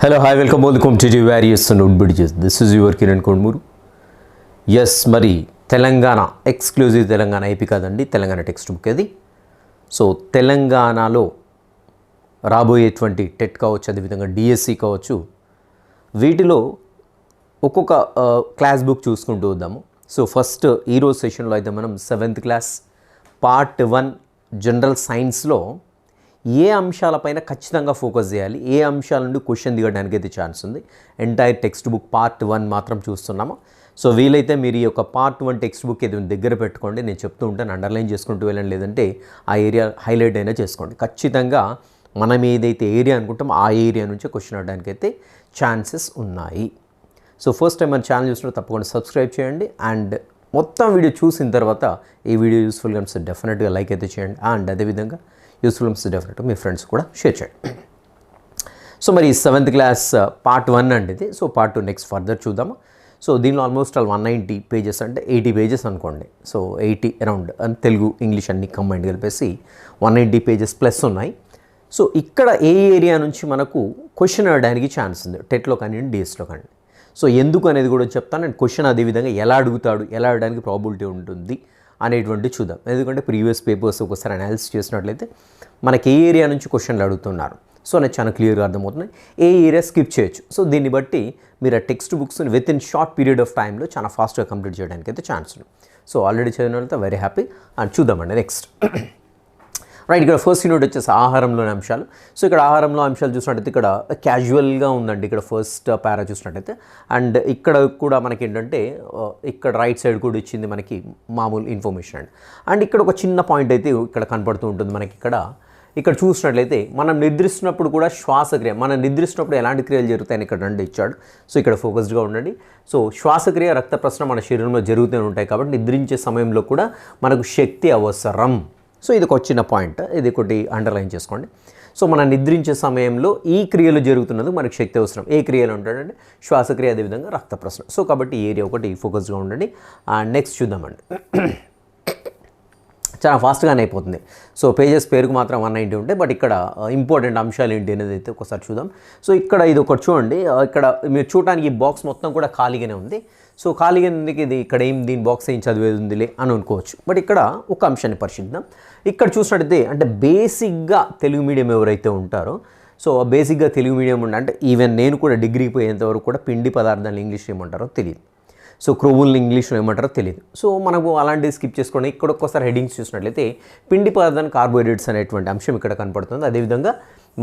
Hello, hi, welcome to various note bridges. This is your Kiran Kodmuru. Yes, మరి Telangana exclusive Telangana AP కాదండి, Telangana text book అది. So తెలంగాణలో రాబోయేటువంటి TET కావచ్చు, అదేవిధంగా డిఎస్సి కావచ్చు, వీటిలో ఒక్కొక్క క్లాస్ బుక్ చూసుకుంటూ వద్దాము. సో ఫస్ట్ ఈరోజు సెషన్లో అయితే మనం 7th క్లాస్ పార్ట్ 1 జనరల్ సైన్స్లో ఏ అంశాలపైన ఖచ్చితంగా ఫోకస్ చేయాలి, ఏ అంశాల నుండి క్వశ్చన్ దిగడానికి అయితే ఛాన్స్ ఉంది. ఎంటైర్ టెక్స్ట్ బుక్ పార్ట్ 1 మాత్రం చూస్తున్నాము. సో వీలైతే మీరు ఈ యొక్క పార్ట్ 1 టెక్స్ట్ బుక్ ఏదో దగ్గర పెట్టుకోండి. నేను చెప్తూ ఉంటాను, అండర్లైన్ చేసుకుంటూ వెళ్ళండి, లేదంటే ఆ ఏరియా హైలైట్ అయినా చేసుకోండి. ఖచ్చితంగా మనం ఏదైతే ఏరియా అనుకుంటామో ఆ ఏరియా నుంచి క్వశ్చన్ అవ్వడానికి అయితే ఛాన్సెస్ ఉన్నాయి. సో ఫస్ట్ టైం మన ఛానల్ చూసినప్పుడు తప్పకుండా సబ్స్క్రైబ్ చేయండి. అండ్ మొత్తం వీడియో చూసిన తర్వాత ఈ వీడియో యూస్ఫుల్గా అనిపిస్తే డెఫినెట్గా లైక్ అయితే చేయండి. అండ్ అదేవిధంగా యూస్ఫుల్ అనిపిస్తే డెఫినెట్గా మీ ఫ్రెండ్స్ కూడా షేర్ చేయండి. సో మరి 7th క్లాస్ పార్ట్ 1 అండి ఇది. సో పార్ట్ 2 నెక్స్ట్ ఫర్దర్ చూద్దాము. సో దీనిలో ఆల్మోస్ట్ 190 పేజెస్ అంటే 80 పేజెస్ అనుకోండి. సో 80 అరౌండ్ తెలుగు ఇంగ్లీష్ అన్ని కంబైండ్ కలిపేసి 180 పేజెస్ ప్లస్ ఉన్నాయి. సో ఇక్కడ ఏ ఏరియా నుంచి మనకు క్వశ్చన్ అడగడానికి ఛాన్స్ ఉంది, టెట్లో కానీ డిఎస్లో కానీ. సో ఎందుకు అనేది కూడా చెప్తాను. అండ్ క్వశ్చన్ అదేవిధంగా ఎలా అడుగుతాడు, ఎలా అడగడానికి ప్రాబిలిటీ ఉంటుంది అనేటువంటి చూద్దాం. ఎందుకంటే ప్రీవియస్ పేపర్స్ ఒకసారి అనాలిసిస్ చేసినట్లయితే మనకి ఏ ఏరియా నుంచి క్వశ్చన్లు అడుగుతున్నారు సో నాకు చాలా క్లియర్గా అర్థమవుతుంది. ఏ ఏరియా స్కిప్ చేయొచ్చు. సో దీన్ని బట్టి మీరు ఆ టెక్స్ట్ బుక్స్ని within short period of టైంలో చాలా ఫాస్ట్గా కంప్లీట్ చేయడానికి అయితే ఛాన్స్ ఉంది. సో ఆల్రెడీ చదివిన వాళ్ళతో వెరీ హ్యాపీ. అండ్ చూద్దామండి నెక్స్ట్. రైట్, ఇక్కడ ఫస్ట్ యూనిట్ వచ్చేసి ఆహారంలోని అంశాలు. సో ఇక్కడ ఆహారంలో అంశాలు చూసినట్టయితే ఇక్కడ క్యాజువల్గా ఉందండి. ఇక్కడ ఫస్ట్ పారా చూసినట్టయితే అండ్ ఇక్కడ కూడా మనకి ఏంటంటే ఇక్కడ రైట్ సైడ్ కూడా ఇచ్చింది మనకి మామూలు ఇన్ఫర్మేషన్ అండి. అండ్ ఇక్కడ ఒక చిన్న పాయింట్ అయితే ఇక్కడ కనపడుతూ ఉంటుంది మనకి. ఇక్కడ చూసినట్లయితే మనం నిద్రిస్తున్నప్పుడు కూడా శ్వాసక్రియ, మనం నిద్రిస్తున్నప్పుడు ఎలాంటి క్రియలు జరుగుతాయని ఇక్కడ రెండు ఇచ్చాడు. సో ఇక్కడ ఫోకస్డ్గా ఉండండి. సో శ్వాసక్రియ, రక్త ప్రసరణ మన శరీరంలో జరుగుతూనే ఉంటాయి కాబట్టి నిద్రించే సమయంలో కూడా మనకు శక్తి అవసరం. సో ఇది ఒక చిన్న పాయింట్, ఇది ఒకటి అండర్లైన్ చేసుకోండి. సో మనం నిద్రించే సమయంలో ఈ క్రియలు జరుగుతున్నది మనకు శక్తి అవసరం. ఏ క్రియలు ఉంటాడంటే శ్వాసక్రియ, అదేవిధంగా రక్త ప్రసరణ. సో కాబట్టి ఈ ఏరియా ఒకటి ఫోకస్గా ఉండండి. నెక్స్ట్ చూద్దామండి. చాలా ఫాస్ట్గానే అయిపోతుంది. సో పేజెస్ పేరుకు మాత్రం 190 ఉంటాయి, బట్ ఇక్కడ ఇంపార్టెంట్ అంశాలు ఏంటి అనేది అయితే ఒకసారి చూద్దాం. సో ఇక్కడ ఇది ఒకటి చూడండి. ఇక్కడ మీరు చూడడానికి ఈ బాక్స్ మొత్తం కూడా ఖాళీగానే ఉంది. సో ఖాళీగా ఎందుకు ఇది ఇక్కడ దీని బాక్స్ ఏం చదివేది ఉందిలే అని అనుకోవచ్చు, బట్ ఇక్కడ ఒక అంశాన్ని పరిశీలిద్దాం. ఇక్కడ చూసినట్టయితే అంటే బేసిక్గా తెలుగు మీడియం ఎవరైతే ఉంటారో, సో బేసిక్గా తెలుగు మీడియం ఉండే అంటే ఈవెన్ నేను కూడా డిగ్రీకి పోయేంతవరకు కూడా పిండి పదార్థాలు ఇంగ్లీష్లో ఏమంటారో తెలియదు. సో క్రొవ్వుల్ని ఇంగ్లీష్లో ఏమంటారో తెలియదు. సో మనకు అలాంటివి స్కిప్ చేసుకోండి. ఇక్కడ ఒక్కసారి హెడ్డింగ్స్ చూసినట్లయితే పిండి పదార్థాన్ని కార్బోహైడ్రేట్స్ అనేటువంటి అంశం ఇక్కడ కనపడుతుంది. అదేవిధంగా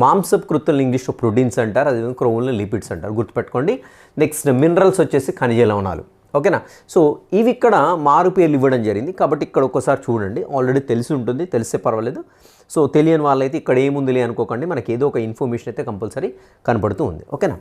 మాంసపు కృత్తులను ఇంగ్లీష్లో ప్రోటీన్స్ అంటారు, అదేవిధంగా క్రొవ్వులను లిపిడ్స్ అంటారు, గుర్తుపెట్టుకోండి. నెక్స్ట్ మినరల్స్ వచ్చేసి ఖనిజ లవణాలు. ఓకేనా. సో ఇవి ఇక్కడ మారు పేర్లు ఇవ్వడం జరిగింది కాబట్టి ఇక్కడ ఒక్కసారి చూడండి. ఆల్రెడీ తెలిసి ఉంటుంది, తెలిసే పర్వాలేదు. సో తెలియని వాళ్ళైతే ఇక్కడ ఏముందిలే అనుకోకండి, మనకి ఏదో ఒక ఇన్ఫర్మేషన్ అయితే కంపల్సరీ కనపడుతూ ఉంది. ఓకేనా.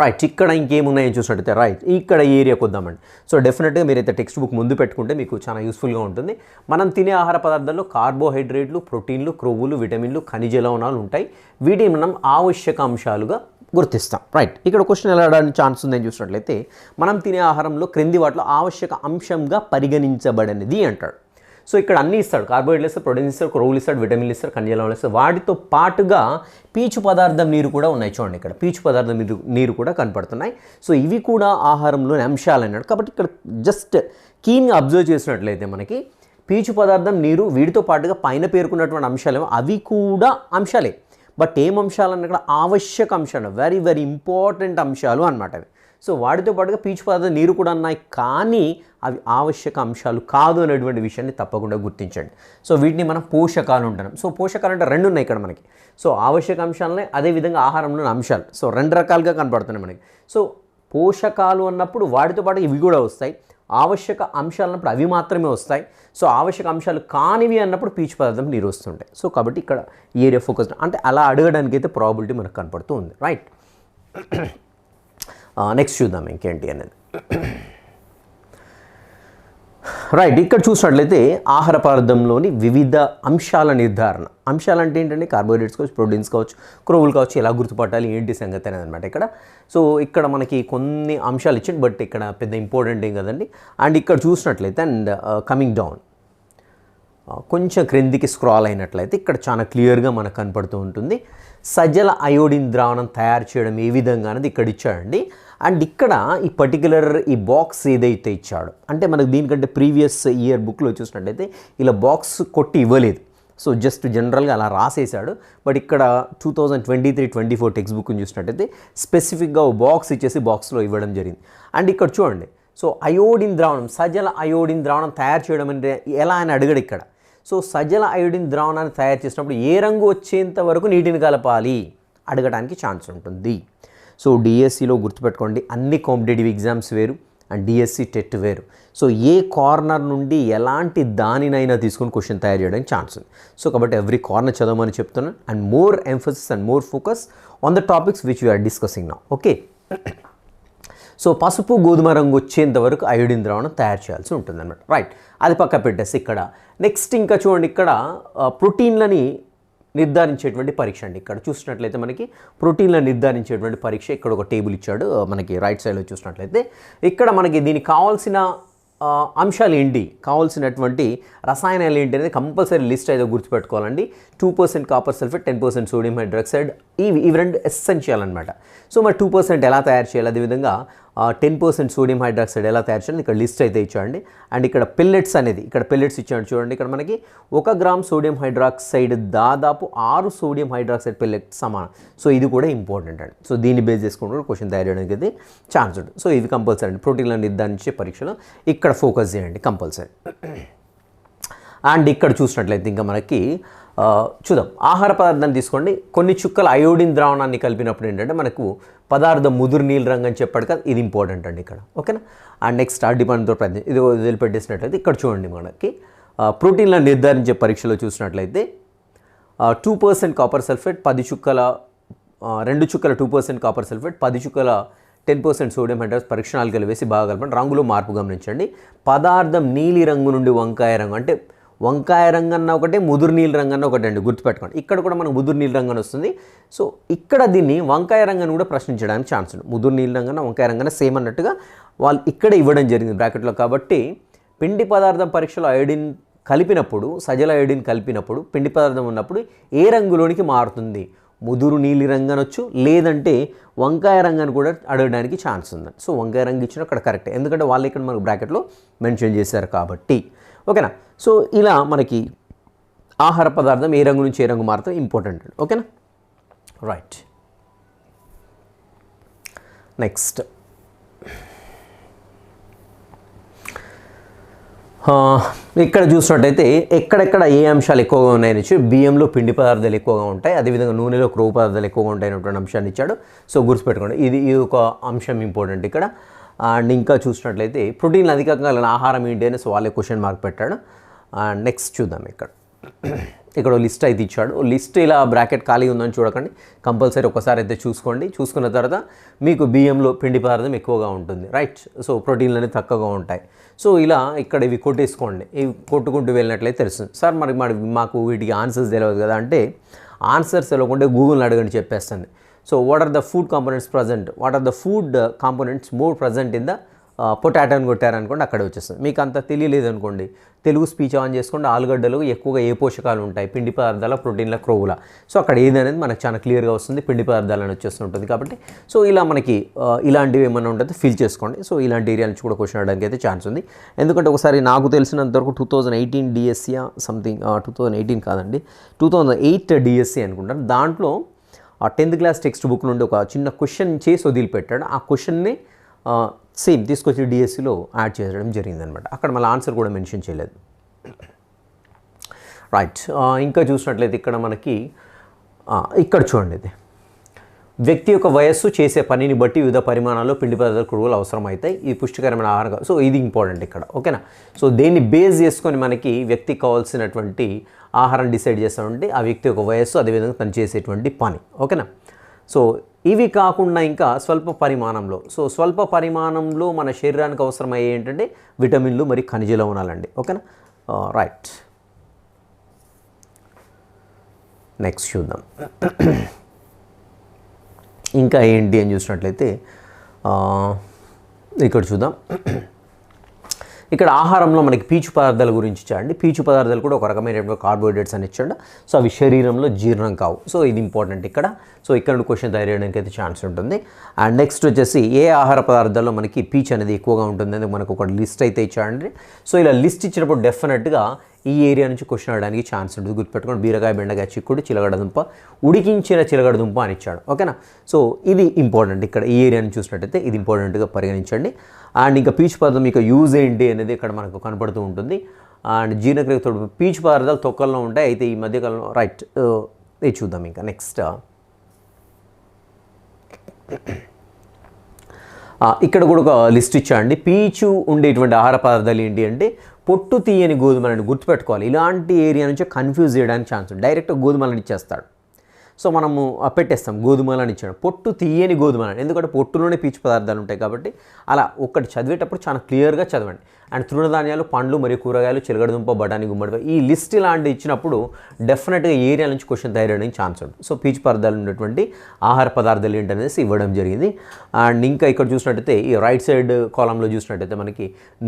రైట్, ఇక్కడ ఇంకేమున్నాయని చూసినట్టయితే రైట్ ఇక్కడ ఈ ఏరియాకి వద్దామండి. సో డెఫినెట్గా మీరైతే టెక్స్ట్ బుక్ ముందు పెట్టుకుంటే మీకు చాలా యూస్ఫుల్గా ఉంటుంది. మనం తినే ఆహార పదార్థాల్లో కార్బోహైడ్రేట్లు, ప్రోటీన్లు, క్రొవ్వులు, విటమిన్లు, ఖనిజ లవణాలు ఉంటాయి. వీటిని మనం ఆవశ్యక అంశాలుగా గుర్తిస్తాం. రైట్, ఇక్కడ క్వశ్చన్ ఎలా అడగడానికి ఛాన్స్ ఉందని చూసినట్లయితే మనం తినే ఆహారంలో క్రింది వాటిలో ఆవశ్యక అంశంగా పరిగణించబడినది అంటాడు. సో ఇక్కడ అన్నీ ఇస్తాడు, కార్బోహైడ్రేట్స్ ఇస్తాడు, ప్రోటీన్స్ ఇస్తాడు, క్రొవ్వులు ఇస్తాడు, విటమిన్లు ఇస్తాడు, ఖనిజ లవణాలు ఇస్తాడు. వాటితో పాటుగా పీచు పదార్థం నీరు కూడా ఉన్నాయి. చూడండి, ఇక్కడ పీచు పదార్థం నీరు కూడా కనపడుతున్నాయి. సో ఇవి కూడా ఆహారంలోని అంశాలు అన్నాడు. కాబట్టి ఇక్కడ జస్ట్ కీన్గా అబ్జర్వ్ చేసినట్లయితే మనకి పీచు పదార్థం, నీరు, వీటితో పాటుగా పైన పేర్కొన్నటువంటి అంశాలు అవి కూడా అంశాలే. బట్ ఏం అంశాలు అన్న ఇక్కడ ఆవశ్యక అంశాలు, వెరీ వెరీ ఇంపార్టెంట్ అంశాలు అన్నమాట అవి. సో వాటితో పాటుగా పీచు పదార్థం, నీరు కూడా ఉన్నాయి, కానీ అవి ఆవశ్యక అంశాలు కాదు అనేటువంటి విషయాన్ని తప్పకుండా గుర్తించండి. సో వీటిని మనం పోషకాలు ఉంటున్నాం. సో పోషకాలు అంటే రెండు ఉన్నాయి ఇక్కడ మనకి. సో ఆవశ్యక అంశాలనే, అదేవిధంగా ఆహారంలోని అంశాలు. సో రెండు రకాలుగా కనపడుతున్నాయి మనకి. సో పోషకాలు అన్నప్పుడు వాటితో పాటు ఇవి కూడా వస్తాయి, ఆవశ్యక అంశాలు అన్నప్పుడు అవి మాత్రమే వస్తాయి. సో ఆవశ్యక అంశాలు కానివి అన్నప్పుడు పీచు పదార్థం నీరు వస్తుంటాయి. సో కాబట్టి ఇక్కడ ఏరియా ఫోకస్ అంటే అలా అడగడానికి అయితే ప్రాబిలిటీ మనకు కనపడుతూ ఉంది. రైట్, నెక్స్ట్ చూద్దాం ఇంకేంటి అనేది. రైట్, ఇక్కడ చూసినట్లయితే ఆహార పదార్థంలోని వివిధ అంశాల నిర్ధారణ. అంశాలు అంటే ఏంటంటే కార్బోహైడ్రేట్స్ కావచ్చు, ప్రోటీన్స్ కావచ్చు, క్రొవ్వులు కావచ్చు, ఎలా గుర్తుపట్టాలి ఏంటి సంగతి అనేది అనమాట ఇక్కడ. సో ఇక్కడ మనకి కొన్ని అంశాలు ఇచ్చింది, బట్ ఇక్కడ పెద్ద ఇంపార్టెంట్ ఏం కదండి. అండ్ ఇక్కడ చూసినట్లయితే అండ్ కమింగ్ డౌన్ కొంచెం క్రిందికి స్క్రాల్ అయినట్లయితే ఇక్కడ చాలా క్లియర్గా మనకు కనపడుతూ ఉంటుంది. సజల అయోడిన్ ద్రావణం తయారు చేయడం ఏ విధంగా అనేది ఇక్కడ ఇచ్చాడండి. అండ్ ఇక్కడ ఈ పర్టికులర్ ఈ బాక్స్ ఏదైతే ఇచ్చాడో, అంటే మనకు దీనికంటే ప్రీవియస్ ఇయర్ బుక్లో చూసినట్లయితే ఇలా బాక్స్ కొట్టి ఇవ్వలేదు. సో జస్ట్ జనరల్గా అలా రాసేసాడు. బట్ ఇక్కడ 2023-24 టెక్స్ట్ బుక్ని చూసినట్టయితే స్పెసిఫిక్గా బాక్స్ ఇచ్చేసి బాక్స్లో ఇవ్వడం జరిగింది. అండ్ ఇక్కడ చూడండి, సో అయోడిన్ ద్రావణం, సజల అయోడిన్ ద్రావణం తయారు చేయడం అంటే ఎలా అని అడిగాడు ఇక్కడ. సో సజల అయోడిన్ ద్రావణాన్ని తయారు చేసినప్పుడు ఏ రంగు వచ్చేంత వరకు నీటిని కలపాలి అడగడానికి ఛాన్స్ ఉంటుంది. సో డిఎస్సిలో గుర్తుపెట్టుకోండి, అన్ని కాంపిటేటివ్ ఎగ్జామ్స్ వేరు అండ్ డిఎస్సి టెట్ వేరు. సో ఏ కార్నర్ నుండి ఎలాంటి దానినైనా తీసుకొని క్వశ్చన్ తయారు చేయడానికి ఛాన్స్ ఉంది. సో కాబట్టి ఎవ్రీ కార్నర్ చదవమని చెప్తున్నాను. And more emphasis and more focus on the topics which we are discussing now. Okay, so పసుపు గోధుమ రంగు వచ్చేంత వరకు అయోడిన్ ద్రావణం తయారు చేయాల్సి ఉంటుంది అన్నమాట. రైట్, అది పక్క పెట్టేసి ఇక్కడ నెక్స్ట్ ఇంకా చూడండి, ఇక్కడ ప్రోటీన్లని నిర్ధారించేటువంటి పరీక్ష అండి. ఇక్కడ చూసినట్లయితే మనకి ప్రోటీన్లను నిర్ధారించేటువంటి పరీక్ష ఇక్కడ ఒక టేబుల్ ఇచ్చాడు మనకి రైట్ సైడ్లో చూసినట్లయితే. ఇక్కడ మనకి దీనికి కావాల్సిన అంశాలు ఏంటి, కావాల్సినటువంటి రసాయనాలు ఏంటి అనేది కంపల్సరీ లిస్ట్ అయితే గుర్తుపెట్టుకోవాలండి. 2% కాపర్ సల్ఫేట్, 10% సోడియం హైడ్రాక్సైడ్, ఇవి రెండు ఎసెన్షియల్ అనమాట. సో మరి 2% ఎలా తయారు చేయాలి, అదేవిధంగా 10% సోడియం హైడ్రాక్సైడ్ ఎలా తయారు చేయాలి ఇక్కడ లిస్ట్ అయితే ఇచ్చాడండి. అండ్ ఇక్కడ పెల్లెట్స్ అనేది, ఇక్కడ పెల్లెట్స్ ఇచ్చాడు చూడండి. ఇక్కడ మనకి 1 గ్రామ్ సోడియం హైడ్రాక్సైడ్ దాదాపు 6 సోడియం హైడ్రాక్సైడ్ పెల్లెట్ సమానం. సో ఇది కూడా ఇంపార్టెంట్ అండి. సో దీన్ని బేస్ చేసుకుంటూ క్వశ్చన్ తయారు చేయడానికి అయితే ఛాన్స్ ఉంటుంది. సో ఇది కంపల్సరీ అండి, ప్రోటీన్లను నిర్ధారించే పరీక్షలో ఇక్కడ ఫోకస్ చేయండి కంపల్సరీ. అండ్ ఇక్కడ చూసినట్లయితే ఇంకా మనకి చూద్దాం, ఆహార పదార్థాన్ని తీసుకోండి. కొన్ని చుక్కల అయోడిన్ ద్రావణాన్ని కలిపినప్పుడు ఏంటంటే మనకు పదార్థం ముదురు నీళ్ళ రంగు అని చెప్పాడు కదా, ఇది ఇంపార్టెంట్ అండి ఇక్కడ. ఓకేనా. అండ్ నెక్స్ట్ డిపార్ట్మెంట్తో ప్రయత్నం ఇది వదిలిపెట్టేసినట్లయితే ఇక్కడ చూడండి, మనకి ప్రోటీన్లను నిర్ధారించే పరీక్షలో చూసినట్లయితే 2% కాపర్ సల్ఫేట్, 2 చుక్కల 2% కాపర్ సల్ఫేట్, 10 చుక్కల 10% సోడియం హైడ్రాక్సైడ్ పరీక్షణాలు వేసి బాగా కలపండి. రంగులో మార్పు గమనించండి. పదార్థం నీలి రంగు నుండి వంకాయ రంగు, అంటే వంకాయ రంగు అన్న ఒకటే, ముదురు నీళ్ళ రంగు అన్న ఒకటి అండి, గుర్తుపెట్టుకోండి. ఇక్కడ కూడా మనకు ముదురు నీళ్ళ రంగు అని వస్తుంది. సో ఇక్కడ దీన్ని వంకాయ రంగుని కూడా ప్రశ్నించడానికి ఛాన్స్ ఉంది. ముదురు నీళ్ళ రంగు వంకాయ రంగు సేమ్ అన్నట్టుగా వాళ్ళు ఇక్కడ ఇవ్వడం జరిగింది బ్రాకెట్లో. కాబట్టి పిండి పదార్థం పరీక్షలో అయోడిన్ కలిపినప్పుడు, సజల అయోడిన్ కలిపినప్పుడు పిండి పదార్థం ఉన్నప్పుడు ఏ రంగులోనికి మారుతుంది, ముదురు నీలి రంగు అనొచ్చు, లేదంటే వంకాయ రంగు కూడా అడగడానికి ఛాన్స్ ఉంది. సో వంకాయ రంగు ఇచ్చిన అక్కడ కరెక్ట్, ఎందుకంటే వాళ్ళు ఇక్కడ మనకు బ్రాకెట్లో మెన్షన్ చేశారు కాబట్టి. ఓకేనా. సో ఇలా మనకి ఆహార పదార్థం ఏ రంగు నుంచి ఏ రంగు మారుతాం ఇంపార్టెంట్. ఓకేనా. రైట్, నెక్స్ట్ ఇక్కడ చూసినట్టయితే ఎక్కడెక్కడ ఏ అంశాలు ఎక్కువగా ఉన్నాయని ఇచ్చి, బియ్యంలో పిండి పదార్థాలు ఎక్కువగా ఉంటాయి, అదేవిధంగా నూనెలో క్రొవ్వు పదార్థాలు ఎక్కువగా ఉంటాయనేటువంటి అంశాన్ని ఇచ్చాడు. సో గుర్తుపెట్టుకోండి, ఇది ఒక అంశం ఇంపార్టెంట్ ఇక్కడ. అండ్ ఇంకా చూసినట్లయితే ప్రోటీన్లు అధికంగా ఆహారం ఏంటి అని సో వాళ్ళే క్వశ్చన్ మార్క్ పెట్టాడు. అండ్ నెక్స్ట్ చూద్దాం, ఇక్కడ లిస్ట్ అయితే ఇచ్చాడు. లిస్ట్ ఇలా బ్రాకెట్ ఖాళీ ఉందని చూడకండి, కంపల్సరీ ఒకసారి అయితే చూసుకోండి. చూసుకున్న తర్వాత మీకు బియ్యంలో పిండి పదార్థం ఎక్కువగా ఉంటుంది, రైట్. సో ప్రోటీన్లు అనేవి తక్కువగా ఉంటాయి. సో ఇలా ఇక్కడ ఇవి కొట్టేసుకోండి. ఇవి కొట్టుకుంటూ వెళ్ళినట్లయితే తెలుస్తుంది. సార్ మరి మాకు వీటికి ఆన్సర్స్ తెలియదు కదా అంటే, ఆన్సర్స్ తెలియకుంటే గూగుల్ని అడగండి చెప్పేస్తుంది. So what are the food components present, what are the food components more present in the పొటాటోని కొట్టారనుకోండి, అక్కడ వచ్చేస్తుంది. మీకు అంత తెలియలేదు అనుకోండి, తెలుగు స్పీచ్ ఆన్ చేసుకోండి. ఆలుగడ్డలు ఎక్కువగా ఏ పోషకాలు ఉంటాయి, పిండి పదార్థాల, ప్రోటీన్ల, క్రొవ్వుల. సో అక్కడ ఏదనేది మనకు చాలా క్లియర్గా వస్తుంది, పిండి పదార్థాలని వచ్చేస్తుంటుంది. కాబట్టి సో ఇలా మనకి ఇలాంటివి ఏమైనా ఉంటుంది ఫిల్ చేసుకోండి. సో ఇలాంటి ఏరియా నుంచి కూడా క్వశ్చన్ అడగడానికి అయితే ఛాన్స్ ఉంది. ఎందుకంటే ఒకసారి నాకు తెలిసినంతవరకు 2018 డిఎస్సీ సంథింగ్, 2018 కాదండి, 2008 డిఎస్సీ అనుకుంటాను. దాంట్లో 10th క్లాస్ టెక్స్ట్ బుక్ నుండి ఒక చిన్న క్వశ్చన్ చేసి వదిలిపెట్టాడు. ఆ క్వశ్చన్ని సేమ్ తీసుకొచ్చి డిఎస్సిలో యాడ్ చేయడం జరిగిందనమాట. అక్కడ మళ్ళీ ఆన్సర్ కూడా మెన్షన్ చేయలేదు. రైట్, ఇంకా చూసినట్లయితే ఇక్కడ మనకి ఇక్కడ చూడండి, ఇది వ్యక్తి యొక్క వయస్సు, చేసే పనిని బట్టి వివిధ పరిమాణాల్లో పిండి పదార్థాలు, క్రొవ్వులు అవసరమవుతాయి. ఈ పుష్టికరమైన ఆహారం. సో ఇది ఇంపార్టెంట్ ఇక్కడ. ఓకేనా. సో దేన్ని బేస్ చేసుకొని మనకి వ్యక్తికి కావాల్సినటువంటి ఆహారం డిసైడ్ చేస్తామంటే ఆ వ్యక్తి యొక్క వయస్సు, అదేవిధంగా తను చేసేటువంటి పని. ఓకేనా. సో ఇవి కాకుండా ఇంకా స్వల్ప పరిమాణంలో, సో స్వల్ప పరిమాణంలో మన శరీరానికి అవసరమయ్యే ఏంటంటే విటమిన్లు మరి ఖనిజ లవణాలండి. ఓకేనా. రైట్, నెక్స్ట్ చూద్దాం. ఇంకా ఏంటి అని చూసినట్లయితే ఇక్కడ చూద్దాం. ఇక్కడ ఆహారంలో మనకి పీచు పదార్థాల గురించి ఇచ్చాడండి. పీచు పదార్థాలు కూడా ఒక రకమైనటువంటి కార్బోహైడ్రేట్స్ అని ఇచ్చాడు. సో అవి శరీరంలో జీర్ణం కావు. సో ఇది ఇంపార్టెంట్ ఇక్కడ. సో ఇక్కడ నుండి క్వశ్చన్ తయారు చేయడానికి అయితే ఛాన్స్ ఉంటుంది. అండ్ నెక్స్ట్ వచ్చేసి ఏ ఆహార పదార్థాల్లో మనకి పీచు అనేది ఎక్కువగా ఉంటుంది అనేది మనకు ఒక లిస్ట్ అయితే ఇచ్చాడండి. సో ఇలా లిస్ట్ ఇచ్చినప్పుడు డెఫినెట్గా ఈ ఏరియా నుంచి క్వశ్చన్ అడడానికి ఛాన్స్ ఉంటుంది. గుర్తుపెట్టుకోండి, బీరకాయ, బెండకాయ, చిక్కుడు, చిలగడదుంప, ఉడికించిన చిలగడదుంప అని ఇచ్చాడు. ఓకేనా. సో ఇది ఇంపార్టెంట్. ఇక్కడ ఈ ఏరియాని చూసినట్టయితే ఇది ఇంపార్టెంట్గా పరిగణించండి. అండ్ ఇంకా పీచు పదార్థం యొక్క యూజ్ ఏంటి అనేది ఇక్కడ మనకు కనపడుతూ ఉంటుంది. అండ్ జీర్ణక్రియ తోడు పీచు పదార్థాలు తొక్కల్లో ఉంటాయి. అయితే ఈ మధ్యకాలంలో రైట్ ఇది చూద్దాం. ఇంకా నెక్స్ట్ ఇక్కడ కూడా ఒక లిస్ట్ ఇచ్చాండి. పీచు ఉండేటువంటి ఆహార పదార్థాలు ఏంటి అంటే పొట్టు తీయని గోధుమలని గుర్తుపెట్టుకోవాలి. ఇలాంటి ఏరియా నుంచి కన్ఫ్యూజ్ చేయడానికి ఛాన్స్ ఉంది. డైరెక్ట్ గోధుమలని ఇచ్చేస్తాడు. సో మనము పెట్టేస్తాం గోధుమలని ఇచ్చాడు. పొట్టు తీయని గోధుమలని, ఎందుకంటే పొట్టులోనే పీచు పదార్థాలు ఉంటాయి కాబట్టి అలా ఒక్కటి చదివేటప్పుడు చాలా క్లియర్గా చదవండి. అండ్ తృణధాన్యాలు, పండ్లు మరియు కూరగాయలు, చిలగడదుంప, బఠానీ, గుమ్మడి, ఈ లిస్ట్ ఇలాంటి ఇచ్చినప్పుడు డెఫినెట్గా ఏరియా నుంచి క్వశ్చన్ తయారడానికి ఛాన్స్ ఉంటుంది. సో పీచు పదార్థాలు ఉన్నటువంటి ఆహార పదార్థాలు ఏంటనేసి ఇవ్వడం జరిగింది. అండ్ ఇంకా ఇక్కడ చూసినట్టయితే ఈ రైట్ సైడ్ కాలంలో చూసినట్టయితే మనకి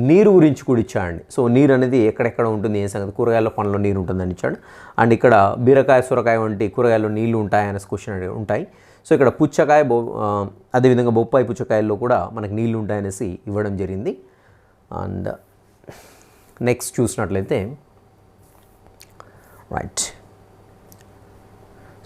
నీరు గురించి కూడా ఇచ్చాడండి. సో నీరు అనేది ఎక్కడెక్కడ ఉంటుంది, ఏ సంగతి, కూరగాయల, పండ్లో నీరు ఉంటుందని ఇచ్చాడు. అండ్ ఇక్కడ బీరకాయ, సొరకాయ వంటి కూరగాయల్లో నీళ్లు ఉంటాయనే క్వశ్చన్ ఉంటాయి. సో ఇక్కడ పుచ్చకాయ, అదేవిధంగా బొప్పాయి, పుచ్చకాయల్లో కూడా మనకి నీళ్లు ఉంటాయనేసి ఇవ్వడం జరిగింది. అండ్ నెక్స్ట్ చూసినట్లయితే రైట్,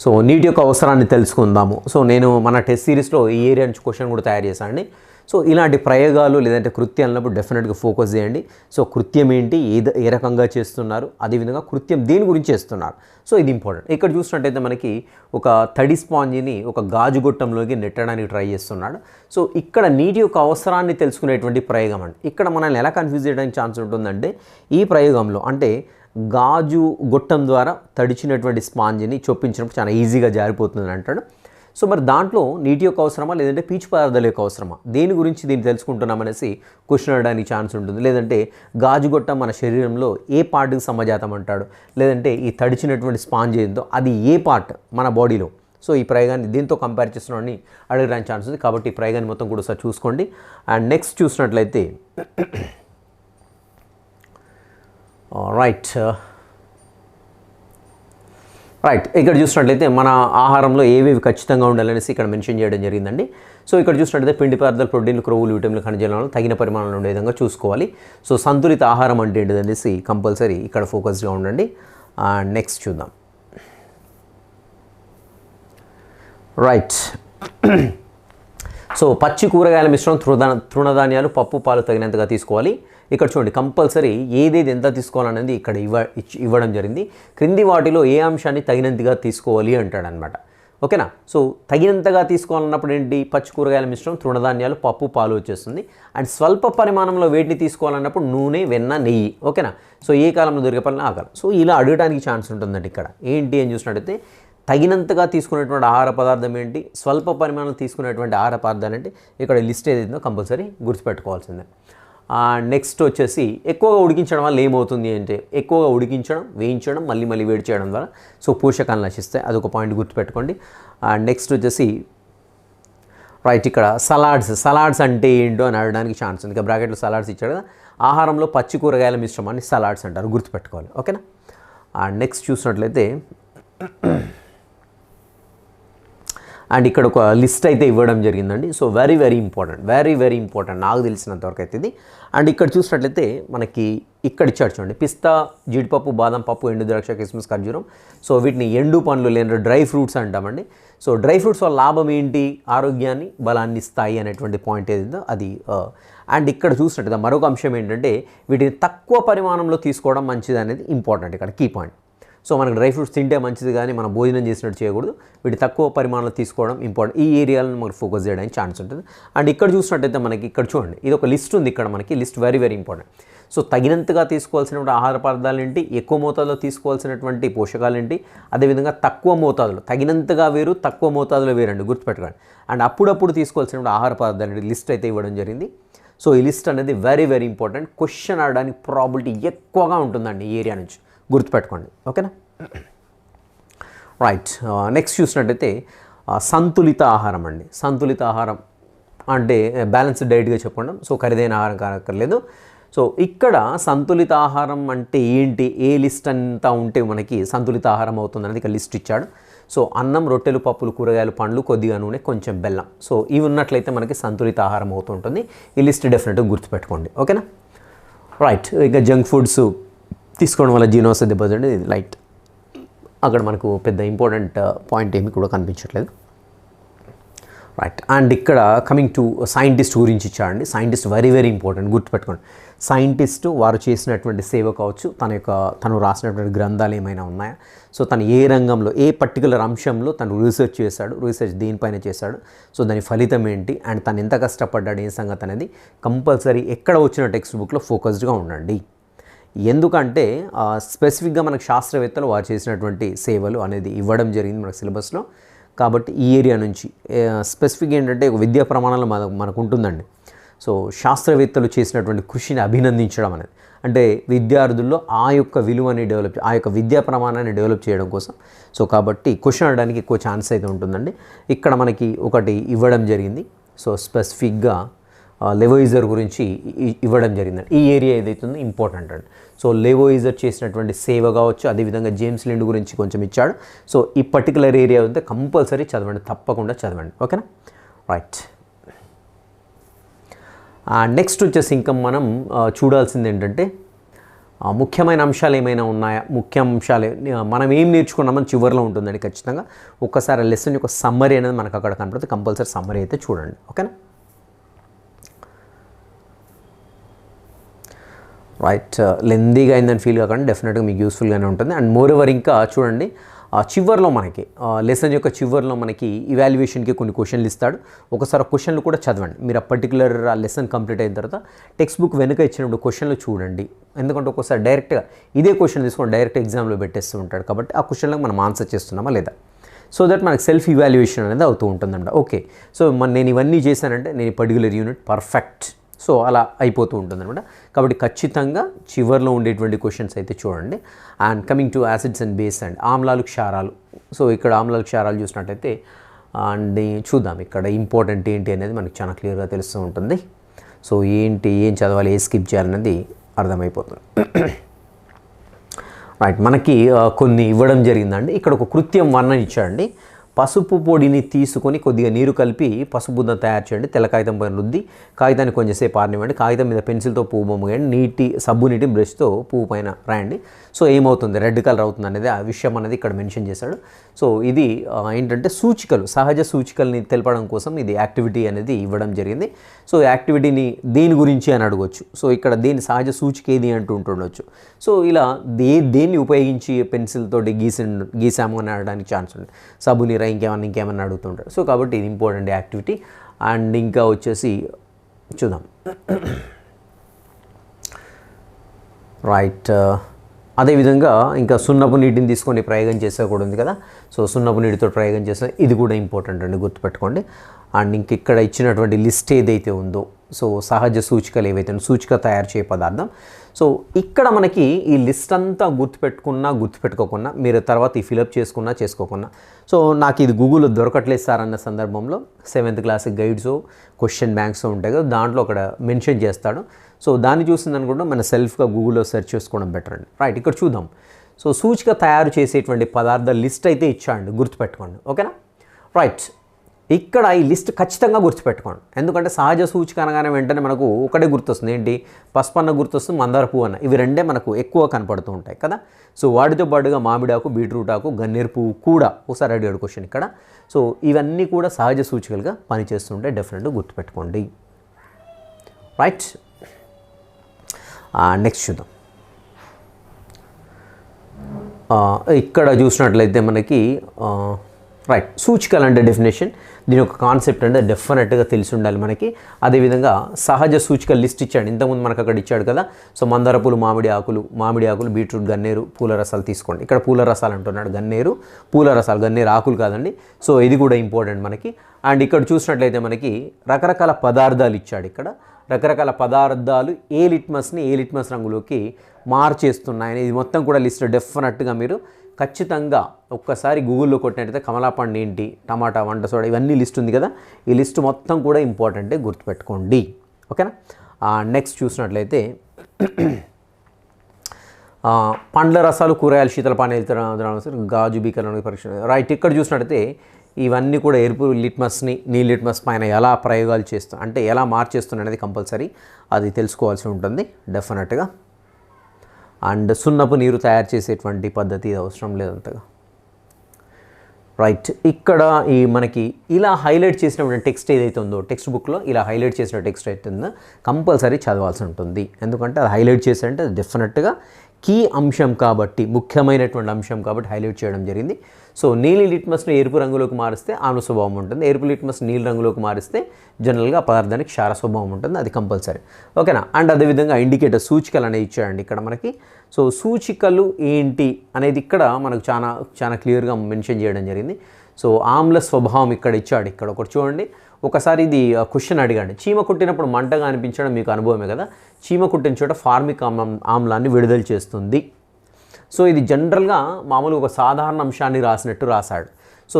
సో నీటి యొక్క అవసరాన్ని తెలుసుకుందాము. సో నేను మన టెస్ట్ సిరీస్లో ఈ ఏరియా నుంచి క్వశ్చన్ కూడా తయారు చేశానండి. సో ఇలాంటి ప్రయోగాలు లేదంటే కృత్యాలు అన్నప్పుడు డెఫినెట్గా ఫోకస్ చేయండి. సో కృత్యం ఏంటి, ఏ రకంగా చేస్తున్నారు, అదేవిధంగా కృత్యం దేని గురించి చేస్తున్నారు, సో ఇది ఇంపార్టెంట్. ఇక్కడ చూసినట్టయితే మనకి ఒక తడి స్పాంజిని ఒక గాజు గొట్టంలోకి నెట్టడానికి ట్రై చేస్తున్నాడు. సో ఇక్కడ నీటి యొక్క అవసరాన్ని తెలుసుకునేటువంటి ప్రయోగం అండి. ఇక్కడ మనల్ని ఎలా కన్ఫ్యూజ్ చేయడానికి ఛాన్స్ ఉంటుందంటే ఈ ప్రయోగంలో అంటే గాజు గొట్టం ద్వారా తడిచినటువంటి స్పాంజిని చొప్పించినప్పుడు చాలా ఈజీగా జారిపోతుంది అంటాడు. సో మరి దాంట్లో నీటి యొక్క అవసరమా లేదంటే పీచు పదార్థాల యొక్క అవసరమా, దేని గురించి దీన్ని తెలుసుకుంటున్నామనేసి క్వశ్చన్ అడడానికి ఛాన్స్ ఉంటుంది. లేదంటే గాజుగొట్టం మన శరీరంలో ఏ పార్ట్కి సమజాతం అంటాడు, లేదంటే ఈ తడిచినటువంటి స్పాంజ్ ఏందో అది ఏ పార్ట్ మన బాడీలో. సో ఈ ప్రయోగాన్ని దీంతో కంపేర్ చేస్తున్నాడని అడగడానికి ఛాన్స్ ఉంది. కాబట్టి ఈ ప్రయోగాన్ని మొత్తం కూడా ఒకసారి చూసుకోండి. అండ్ నెక్స్ట్ చూసినట్లయితే రైట్ ఇక్కడ చూసినట్లయితే మన ఆహారంలో ఏవేవి ఖచ్చితంగా ఉండాలనేసి ఇక్కడ మెన్షన్ చేయడం జరిగిందండి. సో ఇక్కడ చూసినట్లయితే పిండి పదార్థాలు, ప్రోటీన్లు, క్రొవ్వులు, విటమిన్లు, ఖనిజాలను తగిన పరిమాణంలో ఉండే విధంగా చూసుకోవాలి. సో సంతులిత ఆహారం అంటే ఏంటిదనేసి కంపల్సరీ ఇక్కడ ఫోకస్గా ఉండండి. నెక్స్ట్ చూద్దాం. రైట్, సో పచ్చి కూరగాయల మిశ్రమం, తృణధాన్యాలు, పప్పు, పాలు తగినంతగా తీసుకోవాలి. ఇక్కడ చూడండి కంపల్సరీ ఏదేది ఎంత తీసుకోవాలనేది ఇక్కడ ఇవ్వడం జరిగింది. క్రింది వాటిలో ఏ అంశాన్ని తగినంతగా తీసుకోవాలి అంటాడనమాట. ఓకేనా. సో తగినంతగా తీసుకోవాలన్నప్పుడు ఏంటి, పచ్చి కూరగాయల మిశ్రమం, తృణధాన్యాలు, పప్పు, పాలు వచ్చేస్తుంది. అండ్ స్వల్ప పరిమాణంలో వేటిని తీసుకోవాలన్నప్పుడు నూనె, వెన్న, నెయ్యి. ఓకేనా. సో ఏ కాలంలో దొరికే పనులు ఆ కాలం. సో ఇలా అడగడానికి ఛాన్స్ ఉంటుందండి. ఇక్కడ ఏంటి అని చూసినట్టయితే తగినంతగా తీసుకునేటువంటి ఆహార పదార్థం ఏంటి, స్వల్ప పరిమాణం తీసుకునేటువంటి ఆహార పదార్థాలు ఏంటి, ఇక్కడ లిస్ట్ ఏదైందో కంపల్సరీ గుర్తుపెట్టుకోవాల్సిందే. నెక్స్ట్ వచ్చేసి ఎక్కువగా ఉడికించడం వల్ల ఏమవుతుంది అంటే ఎక్కువగా ఉడికించడం, వేయించడం, మళ్ళీ వేడి చేయడం ద్వారా సో పోషకాలు నశిస్తాయి. అదొక పాయింట్ గుర్తుపెట్టుకోండి. నెక్స్ట్ వచ్చేసి రైట్ ఇక్కడ సలాడ్స్ అంటే ఏంటో అని అడగడానికి ఛాన్స్ ఉంది. ఇక బ్రాకెట్లో సలాడ్స్ ఇచ్చాడు కదా. ఆహారంలో పచ్చి కూరగాయల మిశ్రమాన్ని సలాడ్స్ అంటారు, గుర్తుపెట్టుకోవాలి. ఓకేనా. నెక్స్ట్ చూసినట్లయితే అండ్ ఇక్కడ ఒక లిస్ట్ అయితే ఇవ్వడం జరిగిందండి. సో వెరీ వెరీ ఇంపార్టెంట్ నాకు తెలిసినంతవరకు అయితే ఇది. అండ్ ఇక్కడ చూసినట్లయితే మనకి ఇక్కడ ఇచ్చాడు చూడండి, పిస్తా, జీడిపప్పు, బాదం పప్పు, ఎండు ద్రాక్ష, కిస్మిస్, ఖర్జూరం. సో వీటిని ఎండు పండ్లు లేదా డ్రై ఫ్రూట్స్ అంటామండి. సో డ్రై ఫ్రూట్స్ వల్ల లాభం ఏంటి, ఆరోగ్యాన్ని, బలాన్ని ఇస్తాయి అనేటువంటి పాయింట్ ఏదైందో అది. అండ్ ఇక్కడ చూసినట్టు మరొక అంశం ఏంటంటే వీటిని తక్కువ పరిమాణంలో తీసుకోవడం మంచిది అనేది ఇంపార్టెంట్ ఇక్కడ కీ పాయింట్. సో మనకు డ్రై ఫ్రూట్స్ తింటే మంచిది కానీ మనం భోజనం చేసినట్టు చేయకూడదు. వీటి తక్కువ పరిమాణంలో తీసుకోవడం ఇంపార్టెంట్. ఈ ఏరియాలను మనకు ఫోకస్ చేయడానికి ఛాన్స్ ఉంటుంది. అండ్ ఇక్కడ చూసినట్టయితే మనకి ఇక్కడ చూడండి ఇది ఒక లిస్ట్ ఉంది. ఇక్కడ మనకి లిస్ట్ వెరీ ఇంపార్టెంట్. సో తగినంతగా తీసుకోవాల్సినటువంటి ఆహార పదార్థాలు ఏంటి, ఎక్కువ మోతాదులో తీసుకోవాల్సినటువంటి పోషకాలు ఏంటి, అదేవిధంగా తక్కువ మోతాదులో, తగినంతగా వేరు తక్కువ మోతాదులో వేరండి, గుర్తుపెట్టుకోండి. అండ్ అప్పుడప్పుడు తీసుకోవాల్సినటువంటి ఆహార పదార్థాలు లిస్ట్ అయితే ఇవ్వడం జరిగింది. సో ఈ లిస్ట్ అనేది వెరీ ఇంపార్టెంట్. క్వశ్చన్ అడడానికి ప్రాబిలిటీ ఎక్కువగా ఉంటుందండి ఈ ఏరియా నుంచి, గుర్తుపెట్టుకోండి. ఓకేనా. రైట్, నెక్స్ట్ చూసినట్టయితే సంతులిత ఆహారం అండి. సంతులిత ఆహారం అంటే బ్యాలెన్స్డ్ డైట్గా చెప్పండి. సో ఖరీదైన ఆహారం కానక్కర్లేదు. సో ఇక్కడ సంతులిత ఆహారం అంటే ఏంటి, ఏ లిస్ట్ అంతా ఉంటే మనకి సంతులిత ఆహారం అవుతుంది అనేది ఇక్కడ లిస్ట్ ఇచ్చాడు. సో అన్నం, రొట్టెలు, పప్పులు, కూరగాయలు, పండ్లు, కొద్దిగా నూనె, కొంచెం బెల్లం. సో ఇవి ఉన్నట్లయితే మనకి సంతులిత ఆహారం అవుతుంటుంది. ఈ లిస్ట్ డెఫినెట్గా గుర్తుపెట్టుకోండి. ఓకేనా? రైట్. ఇక జంక్ ఫుడ్స్ తీసుకోవడం వల్ల జీర్ణవ్యవస్థ దెబ్బతింటుంది. ఇది లైట్, అక్కడ మనకు పెద్ద ఇంపార్టెంట్ పాయింట్ ఏమి కూడా కనిపించట్లేదు. రైట్. అండ్ ఇక్కడ కమింగ్ టు సైంటిస్ట్ గురించి ఇచ్చాడండి. సైంటిస్ట్ వెరీ వెరీ ఇంపార్టెంట్, గుర్తుపెట్టుకోండి. సైంటిస్ట్ వారు చేసినటువంటి సేవ కావచ్చు, తను రాసినటువంటి గ్రంథాలు ఏమైనా ఉన్నాయా, సో తను ఏ రంగంలో, ఏ పర్టికులర్ అంశంలో తను రీసెర్చ్ చేశాడు, రీసెర్చ్ దేనిపైన చేశాడు, సో దాని ఫలితం ఏంటి, అండ్ తను ఎంత కష్టపడ్డాడు, ఏ సంగతి అనేది కంపల్సరీ ఎక్కడ వచ్చిన టెక్స్ట్ బుక్లో ఫోకస్డ్గా ఉండండి. ఎందుకంటే స్పెసిఫిక్గా మనకు శాస్త్రవేత్తలు వారు చేసినటువంటి సేవలు అనేది ఇవ్వడం జరిగింది మనకు సిలబస్లో. కాబట్టి ఈ ఏరియా నుంచి స్పెసిఫిక్ ఏంటంటే ఒక విద్యా ప్రమాణాలు మనకు ఉంటుందండి. సో శాస్త్రవేత్తలు చేసినటువంటి కృషిని అభినందించడం అనేది, అంటే విద్యార్థుల్లో ఆ యొక్క విలువని డెవలప్, ఆ యొక్క విద్యా ప్రమాణాన్ని డెవలప్ చేయడం కోసం. సో కాబట్టి క్వశ్చన్ అడడానికి ఎక్కువ ఛాన్స్ అయితే ఉంటుందండి. ఇక్కడ మనకి ఒకటి ఇవ్వడం జరిగింది. సో స్పెసిఫిక్గా లెవోయిజర్ గురించి ఇవ్వడం జరిగిందండి. ఈ ఏరియా ఏదైతే ఉందో ఇంపార్టెంట్ అండి. సో లెవోయిజర్ చేసినటువంటి సేవ కావచ్చు, అదేవిధంగా జేమ్స్ లిండ్ గురించి కొంచెం ఇచ్చాడు. సో ఈ పర్టికులర్ ఏరియా ఉంటే కంపల్సరీ చదవండి, తప్పకుండా చదవండి. ఓకేనా? రైట్. నెక్స్ట్ వచ్చేసి ఇంకా మనం చూడాల్సింది ఏంటంటే ముఖ్యమైన అంశాలు ఏమైనా ఉన్నాయా, ముఖ్య అంశాలు మనం ఏం నేర్చుకున్నామని చివరిలో ఉంటుందండి. ఖచ్చితంగా ఒక్కసారి లెసన్ యొక్క సమ్మరీ అనేది మనకు అక్కడ కనపడుతుంది. కంపల్సరీ సమ్మరీ అయితే చూడండి. ఓకేనా? రైట్. లెందీగా అయిందని ఫీల్ కాకుండా డెఫినెట్గా మీకు యూస్ఫుల్గానే ఉంటుంది. అండ్ మోర్ ఓవర్ ఇంకా చూడండి, చివరిలో మనకి లెసన్ యొక్క చివరిలో మనకి ఇవాల్యుయేషన్కి కొన్ని క్వశ్చన్లు ఇస్తాడు. ఒకసారి క్వశ్చన్లు కూడా చదవండి. మీరు ఆ పర్టికులర్ లెసన్ కంప్లీట్ అయిన తర్వాత టెక్స్ట్ బుక్ వెనుక ఇచ్చినప్పుడు క్వశ్చన్లు చూడండి. ఎందుకంటే ఒక్కోసారి డైరెక్ట్గా ఇదే క్వశ్చన్ తీసుకొని డైరెక్ట్ ఎగ్జామ్లో పెట్టేస్తూ ఉంటాడు. కాబట్టి ఆ క్వశ్చన్లకు మనం ఆన్సర్ చేస్తున్నామా లేదా, సో దట్ మనకు సెల్ఫ్ ఇవాల్యుయేషన్ అనేది అవుతూ ఉంటుందంట. ఓకే, సో నేను ఇవన్నీ చేశానంటే నేను ఈ పర్టికులర్ యూనిట్ పర్ఫెక్ట్, సో అలా అయిపోతూ ఉంటుందన్నమాట. కాబట్టి ఖచ్చితంగా చివరిలో ఉండేటువంటి క్వశ్చన్స్ అయితే చూడండి. And coming to acids and base and ఆమ్లాలు, క్షారాలు. సో ఇక్కడ ఆమ్లాలు, క్షారాలు చూసినట్టయితే అండ్ చూద్దాం ఇక్కడ ఇంపార్టెంట్ ఏంటి అనేది మనకు చాలా క్లియర్గా తెలుస్తూ ఉంటుంది. సో ఏంటి, ఏం చదవాలి, ఏ స్కిప్ చేయాలనేది అర్థమైపోతుంది. రైట్. మనకి కొన్ని ఇవ్వడం జరిగిందండి. ఇక్కడ ఒక కృత్యం వర్ణన ఇచ్చాడండి. పసుపు పొడిని తీసుకొని కొద్దిగా నీరు కలిపి పసుపు బుద్ధ తయారు చేయండి. తెల్ల కాగితం పైన రుద్ది కాగితాన్ని కొంచెంసేపు ఆరనివ్వండి. కాగితం మీద పెన్సిల్తో పువ్వు బొమ్మ గీయండి. సబ్బు నీటి బ్రష్తో పువ్వు పైన రాయండి. సో ఏమవుతుంది, రెడ్ కలర్ అవుతుంది అనేది ఆ విషయం అనేది ఇక్కడ మెన్షన్ చేశాడు. సో ఇది ఏంటంటే సూచికలు, సహజ సూచికల్ని తెలపడం కోసం ఇది యాక్టివిటీ అనేది ఇవ్వడం జరిగింది. సో యాక్టివిటీని దేని గురించి అని అడగవచ్చు. సో ఇక్కడ దేని సహజ సూచిక ఏది అంటూ ఉంటుండొచ్చు. సో ఇలా దేన్ని ఉపయోగించి పెన్సిల్ తోటి గీసాము అని అనడానికి ఛాన్స్ ఉంది. సబ్బు నీరు ఇంకేమన్నా అడుగుతుంటారు. సో కాబట్టి ఇది ఇంపార్టెంట్ యాక్టివిటీ. అండ్ ఇంకా వచ్చేసి చూద్దాం. రైట్. అదేవిధంగా ఇంకా సున్నపు నీటిని తీసుకొని ప్రయోగం చేసే కూడా ఉంది కదా. సో సున్నపు నీటితో ప్రయోగం చేసే ఇది కూడా ఇంపార్టెంట్ అండి, గుర్తుపెట్టుకోండి. అండ్ ఇంక ఇక్కడ ఇచ్చినటువంటి లిస్ట్ ఏదైతే ఉందో, సో సహజ సూచికలు ఏవైతే సూచిక తయారు చేయ పదార్థం. సో ఇక్కడ మనకి ఈ లిస్ట్ అంతా గుర్తుపెట్టుకోకున్నా మీరు తర్వాత ఈ ఫిలప్ చేసుకోకున్నా, సో నాకు ఇది గూగుల్లో దొరకట్లేదు సార్ అన్న సందర్భంలో 7th class guides, question banks ఉంటాయి కదా, దాంట్లో అక్కడ మెన్షన్ చేస్తాడు. సో దాన్ని చూసిందనుకుంటే మన సెల్ఫ్గా గూగుల్లో సెర్చ్ చేసుకోవడం బెటర్ అండి. రైట్. ఇక్కడ చూద్దాం. సో సూచిక తయారు చేసేటువంటి పదార్థాల లిస్ట్ అయితే ఇచ్చాండి, గుర్తుపెట్టుకోండి. ఓకేనా? రైట్. ఇక్కడ ఈ లిస్ట్ ఖచ్చితంగా గుర్తుపెట్టుకోండి. ఎందుకంటే సహజ సూచిక అనగానే వెంటనే మనకు ఒకటే గుర్తొస్తుంది, ఏంటి, పసుపన్న గుర్తొస్తుంది, మందార పువ్వు అన్న. ఇవి రెండే మనకు ఎక్కువ కనపడుతూ ఉంటాయి కదా. సో వాటితో పాటుగా మామిడాకు, బీట్రూట్ ఆకు, గన్నేరు పువ్వు కూడా ఒకసారి అడిగాడు క్వశ్చన్ ఇక్కడ. సో ఇవన్నీ కూడా సహజ సూచికలుగా పనిచేస్తుంటే డెఫినెట్గా గుర్తుపెట్టుకోండి. రైట్. నెక్స్ట్ చూద్దాం. ఇక్కడ చూసినట్లయితే మనకి రైట్, సూచికలు అంటే డెఫినేషన్, దీని యొక్క కాన్సెప్ట్ అంటే డెఫినెట్గా తెలిసి ఉండాలి మనకి. అదేవిధంగా సహజ సూచికల లిస్ట్ ఇచ్చాడు, ఇంతకుముందు మనకు అక్కడ ఇచ్చాడు కదా. సో మందార పూలు, మామిడి ఆకులు, బీట్రూట్, గన్నేరు, పూల రసాలు తీసుకోండి. ఇక్కడ పూల రసాలు అంటున్నాడు, గన్నేరు పూల రసాలు, గన్నేరు ఆకులు కాదండి. సో ఇది కూడా ఇంపార్టెంట్ మనకి. అండ్ ఇక్కడ చూసినట్లయితే మనకి రకరకాల పదార్థాలు ఇచ్చాడు. ఇక్కడ రకరకాల పదార్థాలు ఏ లిట్మస్ రంగులోకి మార్చేస్తున్నాయని ఇది మొత్తం కూడా లిస్ట్ డెఫినెట్గా మీరు ఖచ్చితంగా ఒక్కసారి గూగుల్లో కొట్టినట్టయితే కమలాపండు ఏంటి, టమాటా, వంట సోడా, ఇవన్నీ లిస్ట్ ఉంది కదా. ఈ లిస్ట్ మొత్తం కూడా ఇంపార్టెంటే, గుర్తుపెట్టుకోండి. ఓకేనా? నెక్స్ట్ చూసినట్లయితే పండ్ల రసాలు, కూరగాయలు, శీతల పానీయాలు, ద్రావణాలు, గాజు బీకరణ పరీక్ష. రైట్, ఇక్కడ చూసినట్టయితే ఇవన్నీ కూడా ఎరుపు లిట్మస్ని నీలి లిట్మస్ పైన ఎలా ప్రయోగాలు చేస్తాం అంటే ఎలా మార్చేస్తున్నాయి అనేది కంపల్సరీ అది తెలుసుకోవాల్సి ఉంటుంది డెఫినెట్గా. అండ్ సున్నపు నీరు తయారు చేసేటువంటి పద్ధతి అవసరం లేదంతగా. రైట్, ఇక్కడ ఈ మనకి ఇలా హైలైట్ చేసినటువంటి టెక్స్ట్ ఏదైతే ఉందో టెక్స్ట్ బుక్లో ఇలా హైలైట్ చేసిన టెక్స్ట్ అయితే ఉందో కంపల్సరీ చదవాల్సి ఉంటుంది. ఎందుకంటే అది హైలైట్ చేసారంటే అది డెఫినెట్గా కీ అంశం కాబట్టి, ముఖ్యమైనటువంటి అంశం కాబట్టి హైలైట్ చేయడం జరిగింది. సో నీలి లిట్మస్ను ఎరుపు రంగులోకి మారిస్తే ఆమ్ల స్వభావం ఉంటుంది, ఎరుపు లిట్మస్ నీలి రంగులోకి మారిస్తే జనరల్గా పదార్థానికి క్షార స్వభావం ఉంటుంది, అది కంపల్సరీ. ఓకేనా. అండ్ అదేవిధంగా ఇండికేటర్ సూచికలు అనేవి ఇచ్చాయండి ఇక్కడ మనకి. సో సూచికలు ఏంటి అనేది ఇక్కడ మనకు చాలా క్లియర్గా మెన్షన్ చేయడం జరిగింది. సో ఆమ్ల స్వభావం ఇక్కడ ఇచ్చాడు. ఇక్కడ ఒకటి చూడండి, ఒకసారి ఇది క్వశ్చన్ అడిగాడు. చీమ కుట్టినప్పుడు మంటగా అనిపించడం మీకు అనుభవమే కదా. చీమ కుట్టిన చోట ఫార్మిక్ ఆమ్లాన్ని విడుదల చేస్తుంది. సో ఇది జనరల్గా మామూలుగా ఒక సాధారణ అంశాన్ని రాసినట్టు రాశాడు. సో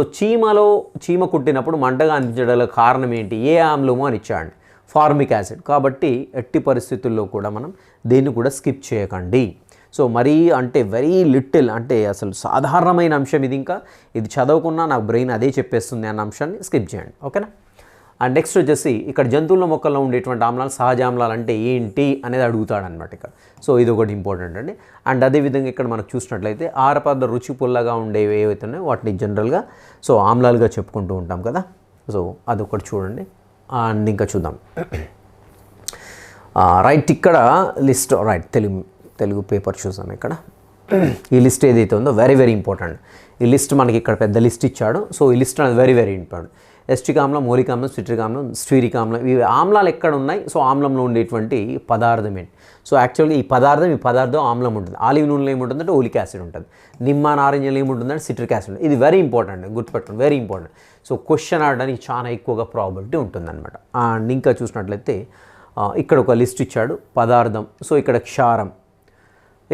చీమ కుట్టినప్పుడు మంటగా అనిపించడం కారణం ఏంటి, ఏ ఆమ్లము అని ఇచ్చాడు, ఫార్మిక్ యాసిడ్. కాబట్టి ఎట్టి పరిస్థితుల్లో కూడా మనం దేన్ని కూడా స్కిప్ చేయకండి. సో మరీ అంటే వెరీ లిటిల్ అంటే అసలు సాధారణమైన అంశం ఇది, ఇంకా ఇది చదవకున్నా నాకు బ్రెయిన్ అదే చెప్పేస్తుంది అన్న అంశాన్ని స్కిప్ చేయండి. ఓకేనా. అండ్ నెక్స్ట్ వచ్చేసి ఇక్కడ జంతువుల మొక్కల్లో ఉండేటువంటి ఆమ్లాలు, సహజ ఆమ్లాలు అంటే ఏంటి అనేది అడుగుతాడు అనమాట ఇక్కడ. సో ఇది ఒకటి ఇంపార్టెంట్ అండి. అండ్ అదేవిధంగా ఇక్కడ మనకు చూసినట్లయితే ఆహార పదార్థ రుచి పుల్లగా ఉండేవి ఏవైతే ఉన్నాయో వాటిని జనరల్గా సో ఆమ్లాలుగా చెప్పుకుంటూ ఉంటాం కదా. సో అదొకటి చూడండి. అండ్ ఇంకా చూద్దాం. రైట్, ఇక్కడ లిస్ట్ రైట్ తెలుగు పేపర్ చూసాం ఇక్కడ. ఈ లిస్ట్ ఏదైతే ఉందో వెరీ వెరీ ఇంపార్టెంట్. ఈ లిస్ట్ మనకి ఇక్కడ పెద్ద లిస్ట్ ఇచ్చాడు. సో ఈ లిస్ట్ అనేది వెరీ వెరీ ఇంపార్టెంట్. ఎస్టిక్ ఆమ్లం, మోరిక్ ఆమ్లం, సిట్రిక్ ఆమ్లం, స్టీరిక్ ఆమ్లం, ఇవి ఆమ్లాలు ఎక్కడ ఉన్నాయి. సో ఆమ్లంలో ఉండేటువంటి పదార్థం ఏంటి. సో యాక్చువల్గా ఈ పదార్థం ఆమ్లం ఉంటుంది. ఆలివ్ నూనెలో ఏముంటుందంటే ఓలిక్ యాసిడ్ ఉంటుంది. నిమ్మ నారింజలో ఏముంటుందంటే సిట్రిక్ యాసిడ్. ఇది వెరీ ఇంపార్టెంట్, గుర్తుపెట్టుకోండి, వెరీ ఇంపార్టెంట్. సో క్వశ్చన్ ఆడడానికి చాలా ఎక్కువగా ప్రాబిలిటీ ఉంటుందన్నమాట. అండ్ ఇంకా చూసినట్లయితే ఇక్కడ ఒక లిస్ట్ ఇచ్చాడు పదార్థం. సో ఇక్కడ క్షారం,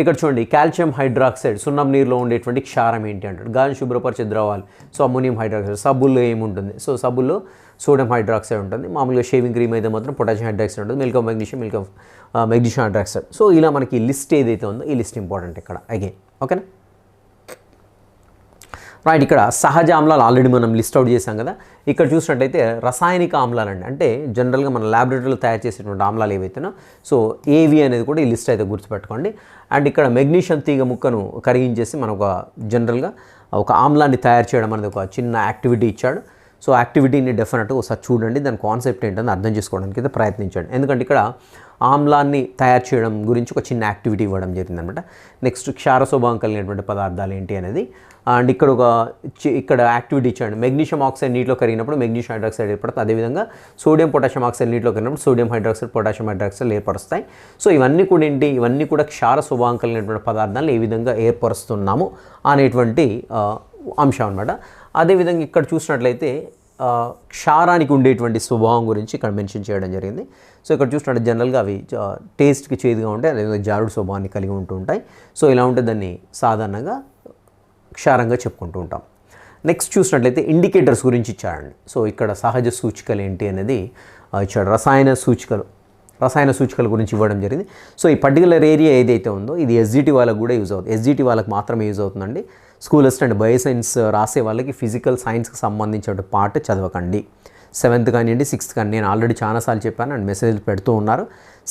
ఇక్కడ చూడండి కాల్షియం హైడ్రాక్సైడ్, సున్నం నీరులో ఉండేటువంటి క్షారం ఏంటి అంటాడు. గాలిని శుభ్రపరిచే ద్రవాలు, సో అమ్మోనియం హైడ్రాక్సైడ్. సబ్బుల్లో ఏముంటుంది, సో సబ్బుల్లో సోడియం హైడ్రాక్సైడ్ ఉంటుంది. మామూలుగా షేవింగ్ క్రీమ్ అయితే మాత్రం పొటాషియం హైడ్రాక్సైడ్ ఉంటుంది. Milk of magnesium hydroxide. So ఇలా మనకి లిస్ట్ ఏదైతే ఉందో ఈ లిస్ట్ ఇంపార్టెంట్ ఇక్కడ అగైన్. ఓకేనా. రైట్, ఇక్కడ సహజ ఆమ్లాలు ఆల్రెడీ మనం లిస్ట్ అవుట్ చేసాం కదా. ఇక్కడ చూసినట్టయితే రసాయనిక ఆమ్లాలు అండి, అంటే జనరల్గా మన ల్యాబొరేటరీలో తయారు చేసేటువంటి ఆమ్లాలు ఏవైతేనో సో ఏవి అనేది కూడా ఈ లిస్ట్ అయితే గుర్తుపెట్టుకోండి. అండ్ ఇక్కడ మెగ్నీషియం తీగ ముక్కను కరిగించేసి మనం జనరల్గా ఒక ఆమ్లాన్ని తయారు చేయడం అనేది ఒక చిన్న యాక్టివిటీ ఇచ్చాడు. సో యాక్టివిటీని డెఫినెట్గా ఒకసారి చూడండి, దాని కాన్సెప్ట్ ఏంటని అర్థం చేసుకోవడానికి అయితే ప్రయత్నించండి. ఎందుకంటే ఇక్కడ ఆమ్లాన్ని తయారు చేయడం గురించి ఒక చిన్న యాక్టివిటీ ఇవ్వడం జరిగిందనమాట. నెక్స్ట్ క్షార స్వభావం కలిగినటువంటి పదార్థాలు ఏంటి అనేది. అండ్ ఇక్కడ యాక్టివిటీ ఇచ్చాడు. మెగ్నీషియం ఆక్సైడ్ నీటిలో కరిగినప్పుడు మెగ్నీషియం హైడ్రాక్సైడ్ ఏర్పడుతుంది. అదేవిధంగా సోడియం పొటాషియం ఆక్సైడ్ నీటిలో కరిగినప్పుడు సోడియం హైడ్రాక్సైడ్, పొటాషియం హైడ్రాక్సైడ్ ఏర్పరుస్తాయి. సో ఇవన్నీ కూడా ఏంటి, ఇవన్నీ కూడా క్షార స్వభావం కలిగినటువంటి పదార్థాలను ఏ విధంగా ఏర్పరుస్తున్నాము అనేటువంటి అంశం అనమాట. అదేవిధంగా ఇక్కడ చూసినట్లయితే క్షారానికి ఉండేటువంటి స్వభావం గురించి ఇక్కడ మెన్షన్ చేయడం జరిగింది. సో ఇక్కడ చూసినట్టు జనరల్గా అవి టేస్ట్కి చేదుగా ఉంటాయి, అదేవిధంగా జారుడు స్వభావాన్ని కలిగి ఉంటూ ఉంటాయి. సో ఇలా ఉంటే దాన్ని సాధారణంగా క్షారంగా చెప్పుకుంటూ ఉంటాం. నెక్స్ట్ చూసినట్లయితే ఇండికేటర్స్ గురించి ఇచ్చాడండి. సో ఇక్కడ సహజ సూచికలు ఏంటి అనేది ఇచ్చాడు. రసాయన సూచికల గురించి ఇవ్వడం జరిగింది. సో ఈ పర్టికులర్ ఏరియా ఏదైతే ఉందో ఇది ఎస్జిటి వాళ్ళకి కూడా యూజ్ అవుతుంది. ఎస్జిటి వాళ్ళకి మాత్రమే యూజ్ అవుతుందండి. స్కూల్ అసిస్టెంట్ బయోసైన్స్ రాసే వాళ్ళకి ఫిజికల్ సైన్స్కి సంబంధించిన పార్ట్ చదవకండి. 7th కానివ్వండి 6th కానీ, నేను ఆల్రెడీ చాలాసార్లు చెప్పాను అండ్ మెసేజ్లు పెడుతూ ఉన్నారు.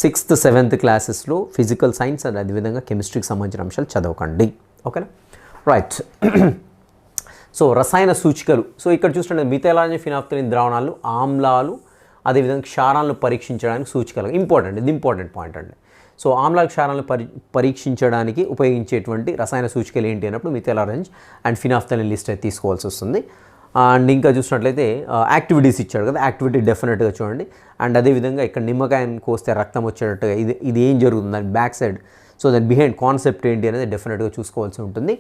6th 7th క్లాసెస్లో ఫిజికల్ సైన్స్ అండ్ అదేవిధంగా కెమిస్ట్రీకి సంబంధించిన అంశాలు చదవకండి. ఓకేనా. రైట్. సో రసాయన సూచికలు. సో ఇక్కడ చూసినట్టు మిథైలానిన్ ఫినాఫ్థలిన్ ద్రావణాలు, ఆమ్లాలు, అదేవిధంగా క్షారాలను పరీక్షించడానికి సూచికలు ఇంపార్టెంట్. ఇది ఇంపార్టెంట్ పాయింట్ అండి. సో ఆమ్ల క్షారాలను పరీక్షించడానికి ఉపయోగించేటువంటి రసాయన సూచికలు ఏంటి అన్నప్పుడు మిథైలానిన్ అండ్ ఫినాఫ్థలిన్ లిస్ట్ అయితే తీసుకోవాల్సి వస్తుంది. అండ్ ఇంకా చూసినట్లయితే యాక్టివిటీస్ ఇచ్చాడు కదా, యాక్టివిటీ డెఫినెట్గా చూడండి. అండ్ అదేవిధంగా ఇక్కడ నిమ్మకాయను కోస్తే రక్తం వచ్చేటట్టుగా ఇది ఏం జరుగుతుంది దాని బ్యాక్ సైడ్, సో దాని బిహైండ్ కాన్సెప్ట్ ఏంటి అనేది డెఫినెట్గా చూసుకోవాల్సి ఉంటుంది.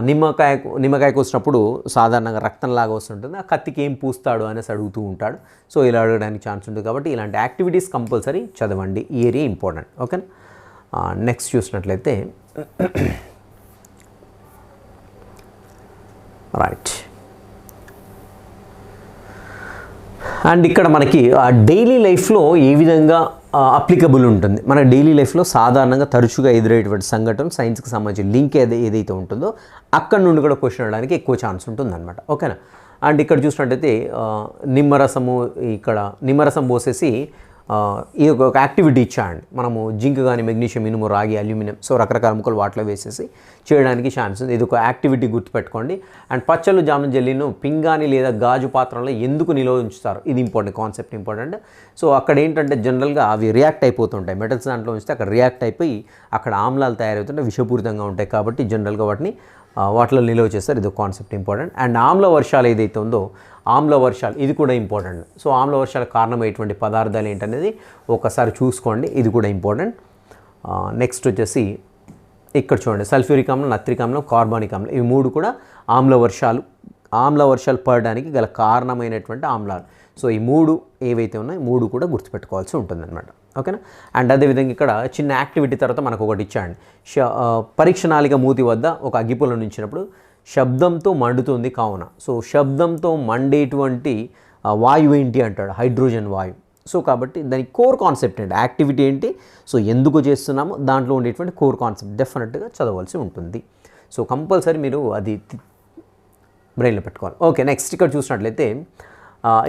నిమ్మకాయ కోసినప్పుడు సాధారణంగా రక్తంలాగా వస్తుంటుంది, ఆ కత్తికి ఏం పూస్తాడు అనేసి అడుగుతూ ఉంటాడు. సో ఇలా అడగడానికి ఛాన్స్ ఉంటుంది. కాబట్టి ఇలాంటి యాక్టివిటీస్ కంపల్సరీ చదవండి, ఈ ఏరియా ఇంపార్టెంట్. ఓకేనా. నెక్స్ట్ చూసినట్లయితే రైట్. అండ్ ఇక్కడ మనకి డైలీ లైఫ్లో ఏ విధంగా అప్లికబుల్ ఉంటుంది. మన డైలీ లైఫ్లో సాధారణంగా తరచుగా ఎదురయ్యేటువంటి సంఘటనలు సైన్స్కి సంబంధించిన లింక్ ఏదైతే ఉంటుందో అక్కడ నుండి కూడా క్వశ్చన్ అడగడానికి ఎక్కువ ఛాన్స్ ఉంటుందన్నమాట. ఓకేనా. అండ్ ఇక్కడ చూసినట్టయితే నిమ్మరసం పోసేసి ఈ ఒక యాక్టివిటీ ఇచ్చాయండి. మనము జింక్ కానీ మెగ్నీషియం, ఇనుము, రాగి, అల్యూమినియం, సో రకరకాల ముక్కలు వాటిలో వేసేసి చేయడానికి ఛాన్స్ ఉంది. ఇది ఒక యాక్టివిటీ గుర్తుపెట్టుకోండి. అండ్ పచ్చళ్ళు, జామున్ జెల్లీను పింగాణి లేదా గాజు పాత్రలో ఎందుకు నిల్వ ఉంచుతారు, ఇది ఇంపార్టెంట్ కాన్సెప్ట్, ఇంపార్టెంట్. సో అక్కడ ఏంటంటే జనరల్గా అవి రియాక్ట్ అయిపోతుంటాయి. మెటల్స్ దాంట్లో ఉంచితే అక్కడ రియాక్ట్ అయిపోయి అక్కడ ఆమ్లాలు తయారవుతుంటే విషపూరితంగా ఉంటాయి. కాబట్టి జనరల్గా వాటిలో నిల్వ చేస్తారు. ఇది ఒక కాన్సెప్ట్ ఇంపార్టెంట్. అండ్ ఆమ్ల వర్షాలు ఏదైతే ఉందో ఆమ్ల వర్షాలు ఇది కూడా ఇంపార్టెంట్. సో ఆమ్ల వర్షాల కారణమైనటువంటి పదార్థాలు ఏంటనేది ఒకసారి చూసుకోండి, ఇది కూడా ఇంపార్టెంట్. నెక్స్ట్ వచ్చేసి ఇక్కడ చూడండి, సల్ఫ్యూరిక్ ఆమ్లం, నత్రిక్ ఆమ్లం, కార్బానిక్ ఆమ్లం, ఇవి మూడు కూడా ఆమ్ల వర్షాలు పడడానికి గల కారణమైనటువంటి ఆమ్లాలు. సో ఈ మూడు ఏవైతే ఉన్నాయో మూడు కూడా గుర్తుపెట్టుకోవాల్సి ఉంటుందన్నమాట. ఓకేనా. అండ్ అదేవిధంగా ఇక్కడ చిన్న యాక్టివిటీ తర్వాత మనకు ఒకటి ఇచ్చాండి. పరీక్ష నాళిక మూతి వద్ద ఒక అగ్గిపుల్లను ఉంచినప్పుడు శబ్దంతో మండుతుంది కావున. సో శబ్దంతో మండేటువంటి వాయువు ఏంటి అంటాడు, హైడ్రోజన్ వాయువు. సో కాబట్టి దాని కోర్ కాన్సెప్ట్ ఏంటి, యాక్టివిటీ ఏంటి, సో ఎందుకు చేస్తున్నామో దాంట్లో ఉండేటువంటి కోర్ కాన్సెప్ట్ డెఫినెట్గా చదవాల్సి ఉంటుంది. సో కంపల్సరీ మీరు అది బ్రెయిన్లో పెట్టుకోవాలి. ఓకే. నెక్స్ట్ ఇక్కడ చూసినట్లయితే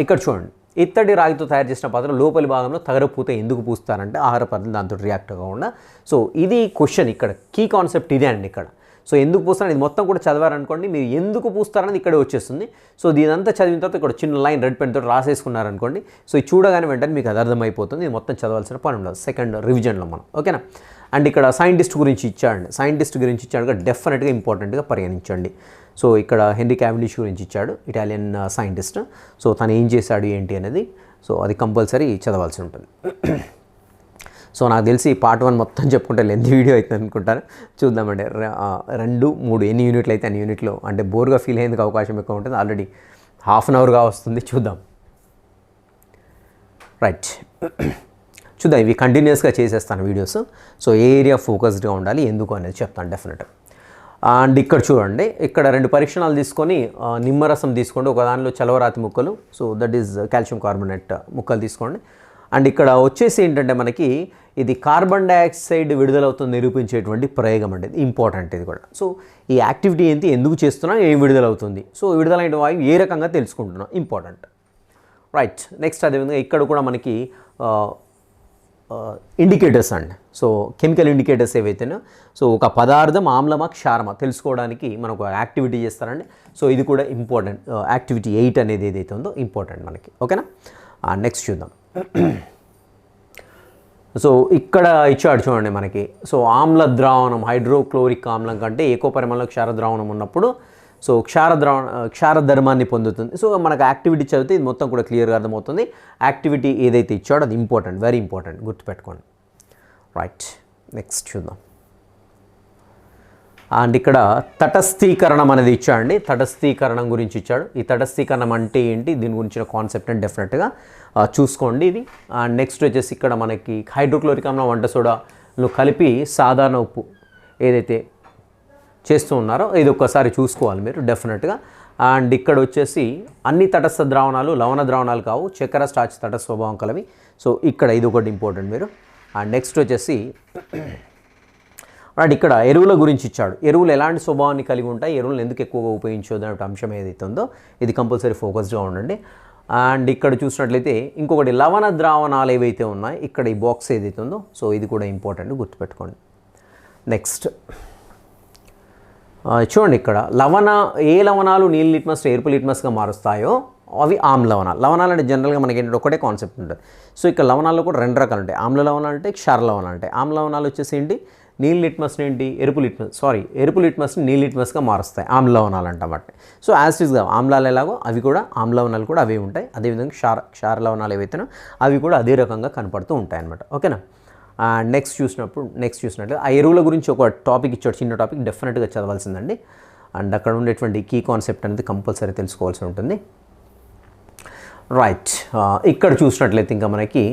ఇక్కడ చూడండి, ఇత్తడి రాగితో తయారు చేసిన పాత్ర లోపలి భాగంలో తగరపూత ఎందుకు పూస్తారంటే ఆహార పదార్థం దాంతో రియాక్ట్ కాకుండా. సో ఇది క్వశ్చన్, ఇక్కడ కీ కాన్సెప్ట్ ఇదే అండి ఇక్కడ. సో ఎందుకు పూస్తారని ఇది మొత్తం కూడా చదివారనుకోండి, మీరు ఎందుకు పూస్తారని ఇక్కడే వచ్చేస్తుంది. సో దీనంతా చదివిన తర్వాత ఇక్కడ చిన్న లైన్ రెడ్ పెన్ తోటి రాసేసుకున్నారనుకోండి, సో ఇది చూడగానే వెంటనే మీకు అది అర్థమైపోతుంది. ఇది మొత్తం చదవాల్సిన పని ఉండదు సెకండ్ రివిజన్లో మనం. ఓకేనా. అండ్ ఇక్కడ సైంటిస్ట్ గురించి ఇచ్చాడు డెఫినెట్గా ఇంపార్టెంట్గా పరిగణించండి. సో ఇక్కడ హెన్రీ క్యావెండిష్ గురించి ఇచ్చాడు, ఇటాలియన్ సైంటిస్ట్. సో తను ఏం చేశాడు ఏంటి అనేది, సో అది కంపల్సరీ చదవాల్సి ఉంటుంది. సో నాకు తెలిసి పార్ట్ 1 మొత్తం చెప్పుకుంటే లెంత్ వీడియో అవుతుంది అనుకుంటాను. చూద్దామండి 2, 3 ఎన్ని యూనిట్లు అయితే అన్ని యూనిట్లో అంటే బోర్గా ఫీల్ అయ్యేందుకు అవకాశం ఎక్కువ ఉంటుంది. ఆల్రెడీ ½ అన్ అవర్గా వస్తుంది, చూద్దాం. రైట్, చూద్దాం. ఇవి కంటిన్యూస్గా చేసేస్తాను వీడియోస్. సో ఏ ఏరియా ఫోకస్డ్గా ఉండాలి ఎందుకు అనేది చెప్తాను డెఫినెట్గా. అండ్ ఇక్కడ చూడండి, ఇక్కడ 2 పరీక్షణాలు తీసుకొని నిమ్మరసం తీసుకోండి, ఒక దానిలో చలవరాతి ముక్కలు, so that is calcium carbonate ముక్కలు తీసుకోండి. అండ్ ఇక్కడ వచ్చేసి ఏంటంటే మనకి ఇది కార్బన్ డైఆక్సైడ్ విడుదలవుతుంది నిరూపించేటువంటి ప్రయోగం అండి, ఇంపార్టెంట్ ఇది కూడా. సో ఈ యాక్టివిటీ ఏంటి, ఎందుకు చేస్తున్నాం, ఏం విడుదలవుతుంది, సో విడుదలైన వాయువు ఏ రకంగా తెలుసుకుంటున్నాం, ఇంపార్టెంట్. రైట్. నెక్స్ట్ అదేవిధంగా ఇక్కడ కూడా మనకి ఇండికేటర్స్ అండి. సో కెమికల్ ఇండికేటర్స్ ఏవైతేనో, సో ఒక పదార్థం ఆమ్లమా క్షారమా తెలుసుకోవడానికి మనం ఒక యాక్టివిటీ చేస్తారండి. సో ఇది కూడా ఇంపార్టెంట్. యాక్టివిటీ 8 అనేది ఏదైతే ఉందో ఇంపార్టెంట్ మనకి. ఓకేనా. నెక్స్ట్ చూద్దాం. సో ఇక్కడ ఇచ్చాడు చూడండి మనకి. సో ఆమ్ల ద్రావణం హైడ్రోక్లోరిక్ ఆమ్లం కంటే ఎక్కువ పరిమాణంలో క్షార ద్రావణం ఉన్నప్పుడు సో క్షార ధర్మాన్ని పొందుతుంది. సో మనకు యాక్టివిటీ చదివితే ఇది మొత్తం కూడా క్లియర్గా అర్థమవుతుంది. యాక్టివిటీ ఏదైతే ఇచ్చాడో అది ఇంపార్టెంట్, వెరీ ఇంపార్టెంట్, గుర్తుపెట్టుకోండి. రైట్. నెక్స్ట్ చూద్దాం. అండ్ ఇక్కడ తటస్థీకరణం అనేది ఇచ్చాడండి, తటస్థీకరణం గురించి ఇచ్చాడు. ఈ తటస్థీకరణం అంటే ఏంటి, దీని గురించిన కాన్సెప్ట్ అని డెఫినెట్గా చూసుకోండి ఇది. అండ్ నెక్స్ట్ వచ్చేసి ఇక్కడ మనకి హైడ్రోక్లోరిక్ ఆమ్లం వంట సోడాలో కలిపి సాధారణ ఉప్పు ఏదైతే చేస్తూ ఉన్నారో ఇది ఒక్కసారి చూసుకోవాలి మీరు డెఫినెట్గా. అండ్ ఇక్కడ వచ్చేసి అన్ని తటస్థ ద్రావణాలు లవణ ద్రావణాలు కావు, చక్కెర స్టార్చ్ తటస్థ స్వభావం కలవి. సో ఇక్కడ ఇది ఒకటి ఇంపార్టెంట్ మీరు. అండ్ నెక్స్ట్ వచ్చేసి అండ్ ఇక్కడ ఎరువుల గురించి ఇచ్చాడు. ఎరువులు ఎలాంటి స్వభావాన్ని కలిగి ఉంటాయి, ఎరువులను ఎందుకు ఎక్కువగా ఉపయోగించదు అనే అంశం ఏదైతే ఉందో ఇది కంపల్సరీ ఫోకస్డ్గా ఉండండి. అండ్ ఇక్కడ చూసినట్లయితే ఇంకొకటి లవణ ద్రావణాలు ఏవైతే ఉన్నాయో ఇక్కడ ఈ బాక్స్ ఏదైతే ఉందో సో ఇది కూడా ఇంపార్టెంట్, గుర్తుపెట్టుకోండి. నెక్స్ట్ చూడండి, ఇక్కడ ఏ లవణాలు నీళ్ళ లిట్మస్ ఎరుపు లిట్మస్గా మారుస్తాయో అవి ఆమ్ల లవణాలు. లవణాలు అంటే జనరల్గా మనకి ఏంటంటే ఒకటే కాన్సెప్ట్ ఉంటుంది. సో ఇక్కడ లవణాల్లో కూడా 2 రకాలు ఉంటాయి, ఆమ్ల లవణాలు అంటే క్షార లవణాలు ఉంటాయి. ఆమ్ల లవణాలు వచ్చేసి ఏంటి, నీళ్ళ లిట్మస్ని ఏంటి ఎరుపు లిట్మస్ని నీళ్ళ లిట్మస్గా మారుస్తాయి ఆమ్ల లవణాలు అంటామట. సో యాసిడ్స్గా ఆమ్లాలు ఎలాగో అవి కూడా ఆమ్ల లవణాలు కూడా అవే ఉంటాయి. అదేవిధంగా క్షార లవణాలు ఏవైతేనో అవి కూడా అదే రకంగా కనపడుతూ ఉంటాయి అన్నమాట. ఓకేనా. నెక్స్ట్ చూసినట్లు ఆ ఎరువుల గురించి ఒక టాపిక్ ఇచ్చాడు, చిన్న టాపిక్, డెఫినెట్గా చదవాల్సిందండి. అండ్ అక్కడ ఉండేటువంటి కీ కాన్సెప్ట్ అనేది కంపల్సరీ తెలుసుకోవాల్సి ఉంటుంది. రైట్. ఇక్కడ చూసినట్లయితే ఇంకా మనకి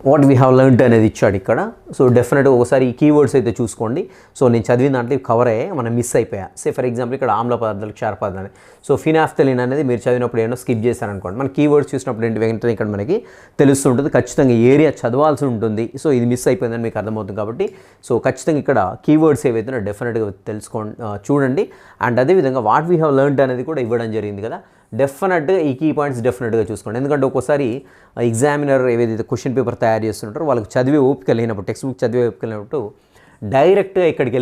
వాట్ వీ హ్యావ్ లెర్న్డ్ అనేది ఇచ్చాడు ఇక్కడ. సో డెఫినెట్గా ఒకసారి ఈ కీవర్డ్స్ అయితే చూసుకోండి. సో నేను చదివిన దాంట్లో కవర్ అయ్యాయి, మనం మిస్ అయిపోయా. సే ఫర్ ఎగ్జాంపుల్ ఇక్కడ ఆమ్ల పదార్థాలు, క్షార పదార్థాలు. సో ఫినాఫ్థలిన్ అనేది మీరు చదివినప్పుడు ఏమో స్కిప్ చేశారనుకోండి, మన కీవర్డ్స్ చూసినప్పుడు ఏంటి వెంటనే ఇక్కడ మనకి తెలుస్తుంటుంది. ఖచ్చితంగా ఏరియా చదవాల్సి ఉంటుంది. సో ఇది మిస్ అయిపోయిందని మీకు అర్థమవుతుంది కాబట్టి సో ఖచ్చితంగా ఇక్కడ కీవర్డ్స్ ఏవైతే డెఫినెట్గా తెలుసుకోండి, చూడండి. అండ్ అదేవిధంగా వాట్ వీ హ్యావ్ లెర్న్డ్ అనేది కూడా ఇవ్వడం జరిగింది కదా. డెఫినెట్గా ఈ కీ పాయింట్స్ డెఫినెట్గా చూసుకోండి. ఎందుకంటే ఒక్కోసారి ఎగ్జామినర్ ఏదైతే క్వశ్చన్ పేపర్ తయారు చేస్తుంటారో వాళ్ళకి చదివే ఓపిక లేనప్పుడు, టెక్స్ట్ బుక్ చదివే ఓపిక లేనప్పుడు డైరెక్ట్గా ఇక్కడికి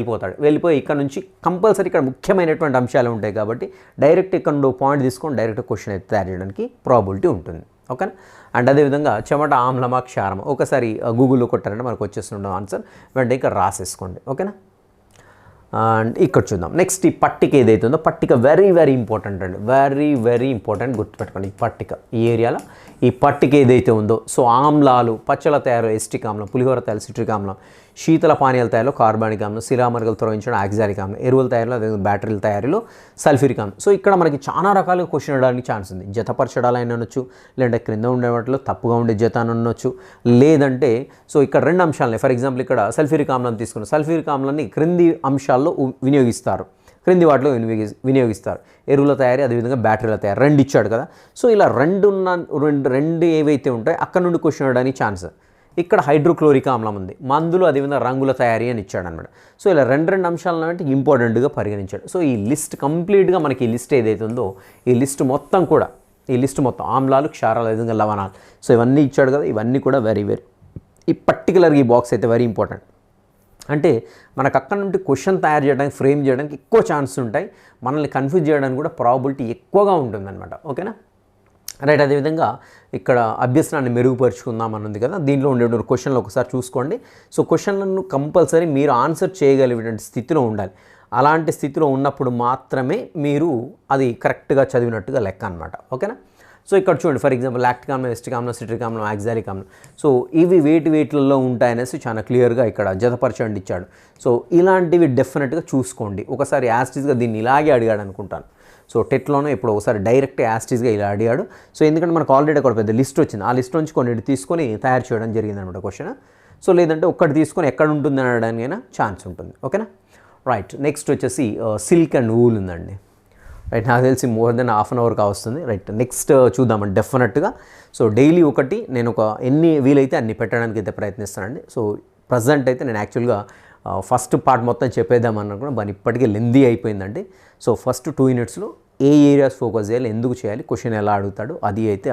వెళ్ళిపోయి ఇక్కడ నుంచి కంపల్సరీ ఇక్కడ ముఖ్యమైనటువంటి అంశాలు ఉంటాయి కాబట్టి డైరెక్ట్ ఇక్కడ నుండి పాయింట్ తీసుకొని డైరెక్ట్ క్వశ్చన్ అయితే తయారు చేయడానికి ప్రాబిలిటీ ఉంటుంది. ఓకేనా. అండ్ అదేవిధంగా చెమట, ఆమ్లమా, క్షారమా ఒకసారి గూగుల్లో కొట్టారంటే మనకు వచ్చేస్తుండే ఆన్సర్ వెంటనే ఇక్కడ రాసేసుకోండి. ఓకేనా. అండ్ ఇక్కడ చూద్దాం నెక్స్ట్ ఈ పట్టిక ఏదైతే ఉందో, పట్టిక వెరీ వెరీ ఇంపార్టెంట్ అండి, వెరీ ఇంపార్టెంట్. గుర్తుపెట్టుకోండి ఈ పట్టిక, ఈ ఏరియాలో ఈ పట్టిక ఏదైతే ఉందో. సో ఆమ్లాలు, పచ్చల తయారు ఎస్టిక్ ఆమ్లం, పులిహోర తయారు సిట్రిక్ ఆమ్లం, శీతల పానీయాల తయారులో కార్బానిక్ ఆమ్లం, శిలామరగలు త్రవించడం ఆక్సాలిక్ ఆమ్లం, ఎరువుల తయారీలో అదే బ్యాటరీల తయారీలో సల్ఫ్యూరిక్ ఆమ్లం. సో ఇక్కడ మనకి చాలా రకాలుగా క్వశ్చన్ అడగడానికి ఛాన్స్ ఉంది. జతపరచడాలైనా అనొచ్చు, లేదంటే క్రింద ఉండే వాటిలో తప్పుగా ఉండే జత అని అనొచ్చు, లేదంటే సో ఇక్కడ రెండు అంశాలని ఫర్ ఎగ్జాంపుల్ ఇక్కడ సల్ఫ్యూరిక్ ఆమ్లం తీసుకున్నాం. సల్ఫ్యూరిక్ ఆమ్లాన్ని క్రింది అంశాల్లో వినియోగిస్తారు, క్రింది వాటిలో వినియోగిస్తారు. ఎరువుల తయారీ అదేవిధంగా బ్యాటరీల తయారీ రెండు ఇచ్చాడు కదా. సో ఇలా రెండు ఏవైతే ఉంటాయో అక్కడ నుండి క్వశ్చన్ అడగడానికి ఛాన్స్. ఇక్కడ హైడ్రోక్లోరిక్ ఆమ్లం ఉంది, మందులు అదేవిధంగా రంగుల తయారీ అని ఇచ్చాడు అనమాట. సో ఇలా రెండు అంశాలను అంటే ఇంపార్టెంట్గా పరిగణించాడు. సో ఈ లిస్ట్ కంప్లీట్గా మనకి ఈ లిస్ట్ ఏదైతే ఉందో ఈ లిస్ట్ మొత్తం ఆమ్లాలు, క్షారాలు అదేవిధంగా లవణాలు, సో ఇవన్నీ ఇచ్చాడు కదా. ఇవన్నీ కూడా వెరీ ఈ పర్టికులర్గా ఈ బాక్స్ అయితే వెరీ ఇంపార్టెంట్. అంటే మనకు అక్కడ నుండి క్వశ్చన్ తయారు చేయడానికి, ఫ్రేమ్ చేయడానికి ఎక్కువ ఛాన్స్ ఉంటాయి. మనల్ని కన్ఫ్యూజ్ చేయడానికి కూడా ప్రాబిలిటీ ఎక్కువగా ఉంటుందన్నమాట. ఓకేనా. రైట్. అదేవిధంగా ఇక్కడ అభ్యసనాన్ని మెరుగుపరుచుకుందామని ఉంది కదా, దీంట్లో ఉండే క్వశ్చన్లు ఒకసారి చూసుకోండి. సో క్వశ్చన్లను కంపల్సరీ మీరు ఆన్సర్ చేయగలిగేటువంటి స్థితిలో ఉండాలి. అలాంటి స్థితిలో ఉన్నప్పుడు మాత్రమే మీరు అది కరెక్ట్గా చదివినట్టుగా లెక్క అనమాట. ఓకేనా. సో ఇక్కడ చూడండి ఫర్ ఎగ్జాంపుల్ లాక్టిక్ ఆమ్లం, ఎస్టిక్ ఆమ్లం, సిట్రిక్ ఆమ్లం, ఆక్సాలిక్ ఆమ్లం. సో ఇవి వేటిలో ఉంటాయనేసి చాలా క్లియర్గా ఇక్కడ జతపరచండి ఇచ్చాడు. సో ఇలాంటివి డెఫినెట్గా చూసుకోండి. ఒకసారి యాస్టీస్గా దీన్ని ఇలాగే అడిగాడు అనుకుంటాను. సో టెట్లోనే ఇప్పుడు ఒకసారి డైరెక్ట్ యాస్టీస్గా ఇలా అడిగాడు. సో ఎందుకంటే మనకు ఆల్రెడీ ఒక పెద్ద లిస్ట్ వచ్చింది, ఆ లిస్ట్ నుంచి కొన్ని తీసుకొని తయారు చేయడం జరిగింది అనమాట క్వశ్చన్. సో లేదంటే ఒక్కటి తీసుకొని ఎక్కడ ఉంటుంది అనడానికైనా ఛాన్స్ ఉంటుంది. ఓకేనా. రైట్. నెక్స్ట్ వచ్చేసి సిల్క్ అండ్ వూల్ ఉందండి. రైట్. నాకు తెలిసి more than half an hour కావస్తుంది. రైట్. నెక్స్ట్ చూద్దామండి డెఫినెట్గా. సో డైలీ ఒకటి నేను ఎన్ని వీలైతే అన్ని పెట్టడానికి అయితే ప్రయత్నిస్తానండి. సో ప్రజెంట్ అయితే నేను యాక్చువల్గా ఫస్ట్ పార్ట్ మొత్తం చెప్పేద్దామన్నా కూడా మరి ఇప్పటికే లెందీ అయిపోయిందండి. సో ఫస్ట్ 2 యూనిట్స్లో ఏ ఏరియాస్ ఫోకస్ చేయాలి, ఎందుకు చేయాలి, క్వశ్చన్ ఎలా అడుగుతాడు అది అయితే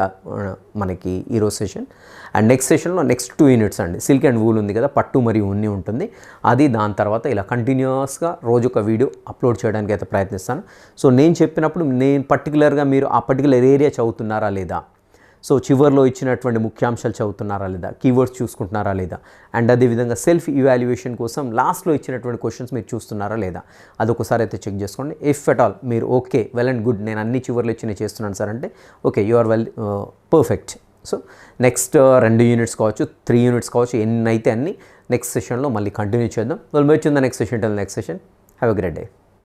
మనకి ఈరోజు సెషన్. అండ్ నెక్స్ట్ సెషన్లో నెక్స్ట్ 2 యూనిట్స్ అండి సిల్క్ అండ్ వూల్ ఉంది కదా, పట్టు మరియు ఉన్ని ఉంటుంది అది. దాని తర్వాత ఇలా కంటిన్యూస్గా రోజొక వీడియో అప్లోడ్ చేయడానికి అయితే ప్రయత్నిస్తాను. సో నేను చెప్పినప్పుడు నేను పర్టికులర్గా మీరు ఆ పర్టికులర్ ఏరియా చదువుతున్నారా లేదా, సో చివర్లో ఇచ్చినటువంటి ముఖ్యాంశాలు చదువుతున్నారా లేదా, కీవర్డ్స్ చూసుకుంటున్నారా లేదా, అండ్ అదేవిధంగా సెల్ఫ్ ఇవాల్యుయేషన్ కోసం లాస్ట్లో ఇచ్చినటువంటి క్వశ్చన్స్ మీరు చూస్తున్నారా లేదా అదొకసారి అయితే చెక్ చేసుకోండి. ఇఫ్ ఎట్ ఆల్ మీరు ఓకే వెల్ అండ్ గుడ్ నేను అన్ని చివర్లో ఇచ్చి చేస్తున్నాను సార్ అంటే okay you are well perfect. So next 2 units కావచ్చు, 3 యూనిట్స్ కావచ్చు, ఎన్ని అయితే అన్ని నెక్స్ట్ సెషన్లో మళ్ళీ కంటిన్యూ చేద్దాం. Well meet in the next session. Till next session. Have a great day.